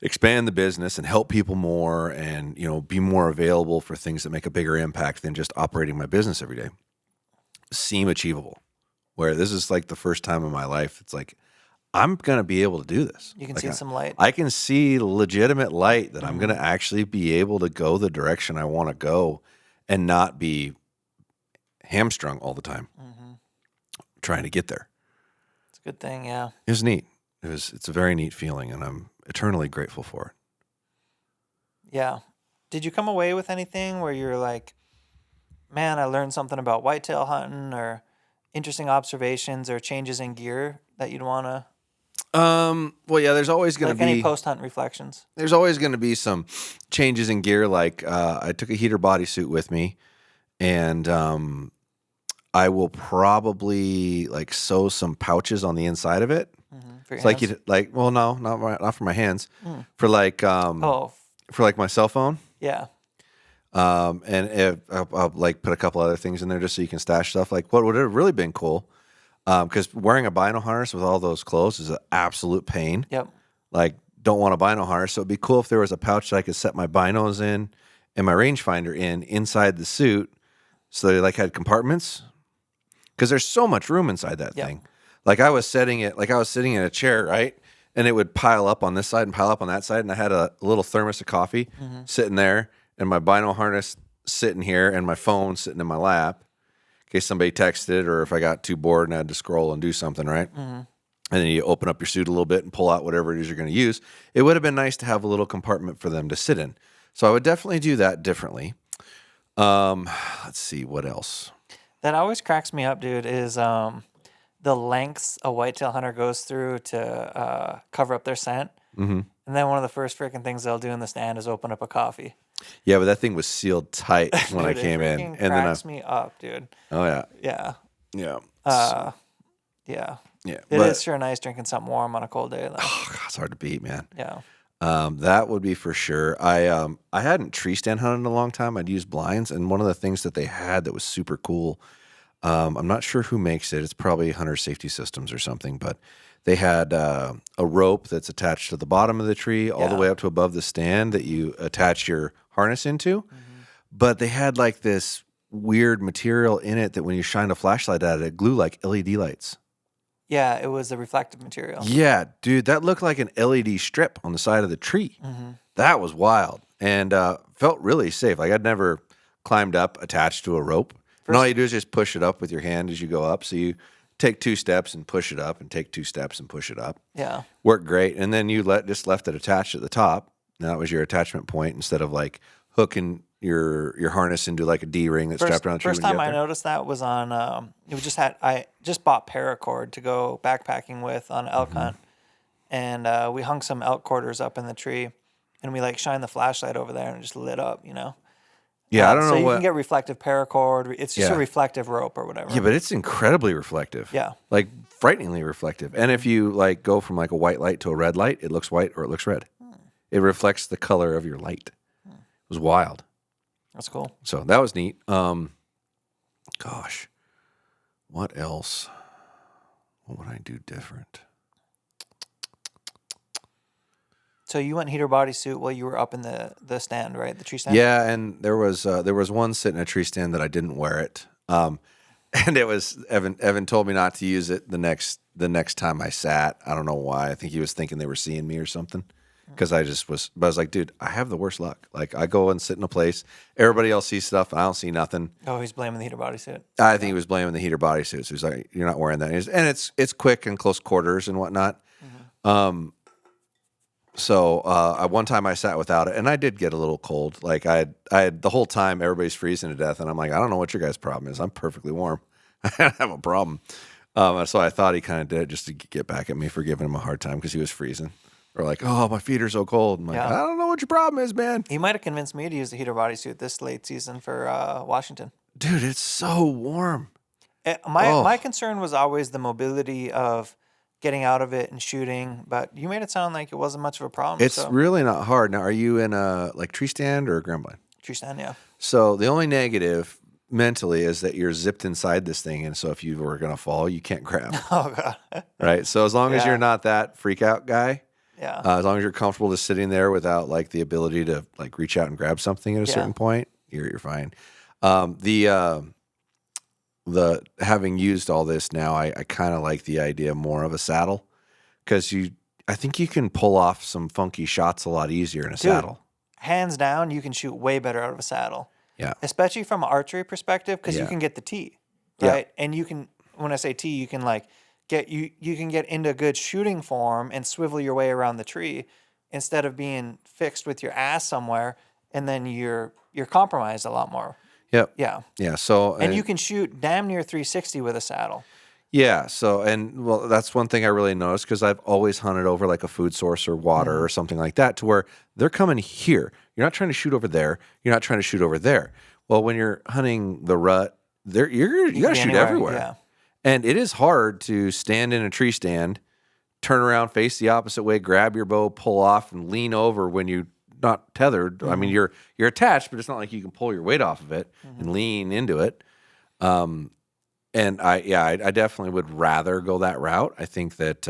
expand the business and help people more and, be more available for things that make a bigger impact than just operating my business every day seem achievable. Where this is like the first time in my life, it's like, I'm going to be able to do this. You can see some light. I can see legitimate light that I'm going to actually be able to go the direction I want to go and not be hamstrung all the time trying to get there. It's a good thing, yeah. It was neat. It's a very neat feeling, and I'm eternally grateful for it. Yeah. Did you come away with anything where you're like, man, I learned something about whitetail hunting, or interesting observations or changes in gear that you'd want to... Well, yeah, there's always going to be any post-hunt reflections. There's always going to be some changes in gear. Like, I took a heater bodysuit with me, and I will probably like sew some pouches on the inside of it. For your it's hands? no, not for my hands. For like, for like my cell phone. Yeah. And I'll like put a couple other things in there just so you can stash stuff. Like, what would have really been cool, because wearing a bino harness with all those clothes is an absolute pain. Yep. Like, don't want a bino harness, so it'd be cool if there was a pouch that I could set my binos in and my rangefinder inside the suit, so they like had compartments, because there's so much room inside that thing. Like, I was sitting in a chair, right, and it would pile up on this side and pile up on that side, and I had a little thermos of coffee sitting there, and my bino harness sitting here, and my phone sitting in my lap in case somebody texted or if I got too bored and I had to scroll and do something, right? And then you open up your suit a little bit and pull out whatever it is you're going to use. It would have been nice to have a little compartment for them to sit in. So I would definitely do that differently. Let's see, what else? That always cracks me up, dude, is the lengths a whitetail hunter goes through to cover up their scent. And then one of the first freaking things they'll do in the stand is open up a coffee. Yeah, but that thing was sealed tight when Dude, I came in. And then cracks me up, dude. Oh, yeah. Yeah. Yeah. Yeah. Yeah, It is sure nice drinking something warm on a cold day, though. Oh, God, it's hard to beat, man. Yeah. That would be for sure. I hadn't tree stand hunted in a long time. I'd used blinds, and one of the things that they had that was super cool. I'm not sure who makes it. It's probably Hunter Safety Systems or something, but they had a rope that's attached to the bottom of the tree all the way up to above the stand that you attach your harness into. Mm-hmm. But they had like this weird material in it that when you shine a flashlight at it, it glue like LED lights. Yeah, it was a reflective material. Yeah, dude, that looked like an LED strip on the side of the tree. Mm-hmm. That was wild and felt really safe. Like I'd never climbed up attached to a rope. And all you do is just push it up with your hand as you go up. So you take 2 steps and push it up and take 2 steps and push it up. Yeah. Worked great. And then you just left it attached at the top. And that was your attachment point instead of like hooking your harness into like a D-ring that's strapped around the tree. First time I noticed that was on, I just bought paracord to go backpacking with on elk hunt. And we hung some elk quarters up in the tree and we like shined the flashlight over there and it just lit up, you know? Yeah, I don't know so you can get reflective paracord. It's just a reflective rope or whatever. Yeah, but it's incredibly reflective. Yeah. Like frighteningly reflective. And if you like go from like a white light to a red light, it looks white or it looks red. It reflects the color of your light. It was wild. That's cool. So that was neat. Gosh, what else? What would I do different? So you went heater bodysuit while you were up in the stand, right? The tree stand? Yeah, and there was one sitting in a tree stand that I didn't wear it. And it was Evan told me not to use it the next time I sat. I don't know why. I think he was thinking they were seeing me or something. Because I was like, dude, I have the worst luck. Like I go and sit in a place, everybody else sees stuff, and I don't see nothing. Oh, he's blaming the heater bodysuit. I think he was blaming the heater bodysuit. So he's like, you're not wearing that, and it's quick and close quarters and whatnot. Mm-hmm. So one time I sat without it, and I did get a little cold. Like I had the whole time everybody's freezing to death, and I'm like, I don't know what your guys' problem is. I'm perfectly warm. I don't have a problem. So I thought he kind of did it just to get back at me for giving him a hard time because he was freezing. Or like, oh, my feet are so cold. I'm like, I don't know what your problem is, man. He might have convinced me to use the heater bodysuit this late season for Washington. Dude, it's so warm. My concern was always the mobility of getting out of it and shooting, but you made it sound like it wasn't much of a problem. It's really not hard. Now, are you in a like tree stand or a ground blind? Tree stand, yeah. So the only negative mentally is that you're zipped inside this thing, and so if you were going to fall, you can't grab. Oh, God. Right? So as long as you're not that freak out guy, yeah. As long as you're comfortable just sitting there without like the ability to like reach out and grab something at a certain point, you're fine. The having used all this now, I kind of like the idea more of a saddle because I think you can pull off some funky shots a lot easier in a saddle. Hands down, you can shoot way better out of a saddle. Yeah. Especially from an archery perspective because you can get the tee, right? Yeah. And you can, when I say tee, you can like you can get into good shooting form and swivel your way around the tree instead of being fixed with your ass somewhere and then you're compromised a lot more. Yep. Yeah. Yeah. So and you can shoot damn near 360 with a saddle. Yeah. So that's one thing I really noticed because I've always hunted over like a food source or water or something like that to where they're coming here. You're not trying to shoot over there. You're not trying to shoot over there. Well, when you're hunting the rut, you got to shoot everywhere. Yeah. And it is hard to stand in a tree stand, turn around, face the opposite way, grab your bow, pull off, and lean over when you're not tethered. I mean, you're attached, but it's not like you can pull your weight off of it and lean into it. And I definitely would rather go that route. I think that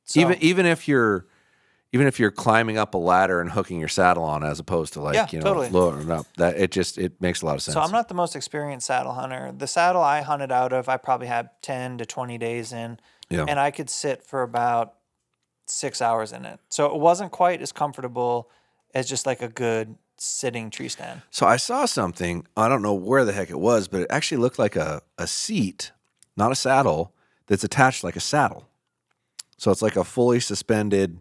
even if you're climbing up a ladder and hooking your saddle on, as opposed to like loading up, that it makes a lot of sense. So I'm not the most experienced saddle hunter. The saddle I hunted out of, I probably had 10 to 20 days in, and I could sit for about 6 hours in it. So it wasn't quite as comfortable as just like a good sitting tree stand. So I saw something, I don't know where the heck it was, but it actually looked like a seat, not a saddle, that's attached like a saddle. So it's like a fully suspended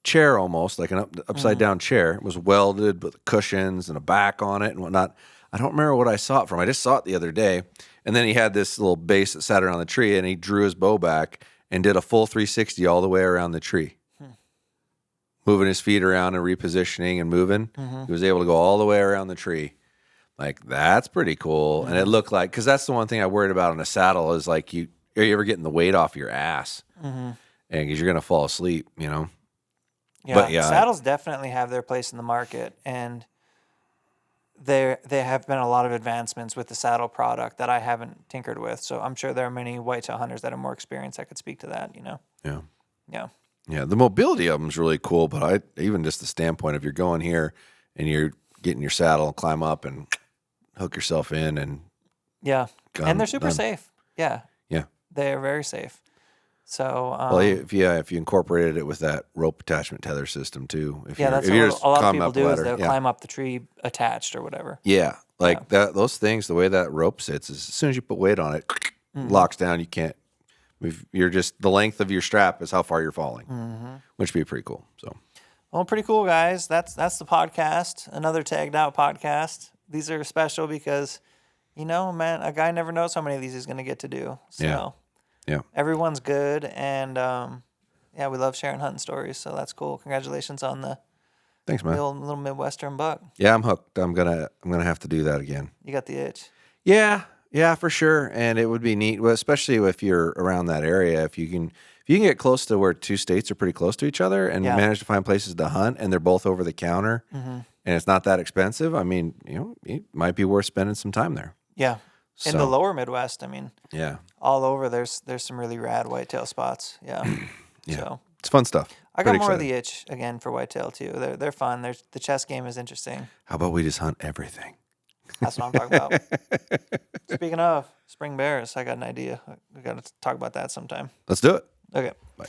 chair almost, like an upside down chair. It was welded with cushions and a back on it and whatnot. I don't remember what I saw it from. I just saw it the other day. And then he had this little base that sat around the tree, and he drew his bow back and did a full 360 all the way around the tree. Moving his feet around and repositioning and moving. He was able to go all the way around the tree. Like, that's pretty cool. And it looked like, because that's the one thing I worried about on a saddle is like are you ever getting the weight off your ass? And because you're gonna fall asleep, you know. Yeah, But yeah, saddles definitely have their place in the market, and there have been a lot of advancements with the saddle product that I haven't tinkered with. So I'm sure there are many whitetail hunters that are more experienced that could speak to that. You know. yeah. Yeah. Yeah, the mobility of them is really cool, but even just the standpoint of you're going here and you're getting your saddle and climb up and hook yourself in and Yeah, and they're super done. safe. Yeah, Yeah. they are very safe. So Well, if you incorporated it with that rope attachment tether system too, if that's you're what just a lot of climbing people up a do ladder, is they'll climb up the tree attached or whatever. Yeah, like that. Those things, the way that rope sits, is as soon as you put weight on it, locks down. You can't. You're just the length of your strap is how far you're falling, which would be pretty cool. So, Well, pretty cool, guys. That's the podcast. Another Tagged Out podcast. These are special because, you know, man, a guy never knows how many of these he's going to get to do. So, yeah. everyone's good, and yeah, we love sharing hunting stories. So that's cool. Congratulations on the Thanks, man. old little Midwestern buck. Yeah, I'm hooked. I'm gonna have to do that again. You got the itch. Yeah, for sure. And it would be neat, well, especially if you're around that area. If you can get close to where two states are pretty close to each other and manage to find places to hunt, and they're both over the counter, and it's not that expensive. I mean, you know, it might be worth spending some time there. Yeah. In the lower Midwest, I mean, all over there's some really rad whitetail spots. Yeah. Yeah. So it's fun stuff. I got Pretty more exciting. of the itch again for whitetail too. They're fun. The chess game is interesting. How about we just hunt everything? That's what I'm talking about. Speaking of spring bears, I got an idea. We got to talk about that sometime. Let's do it. Okay. Bye.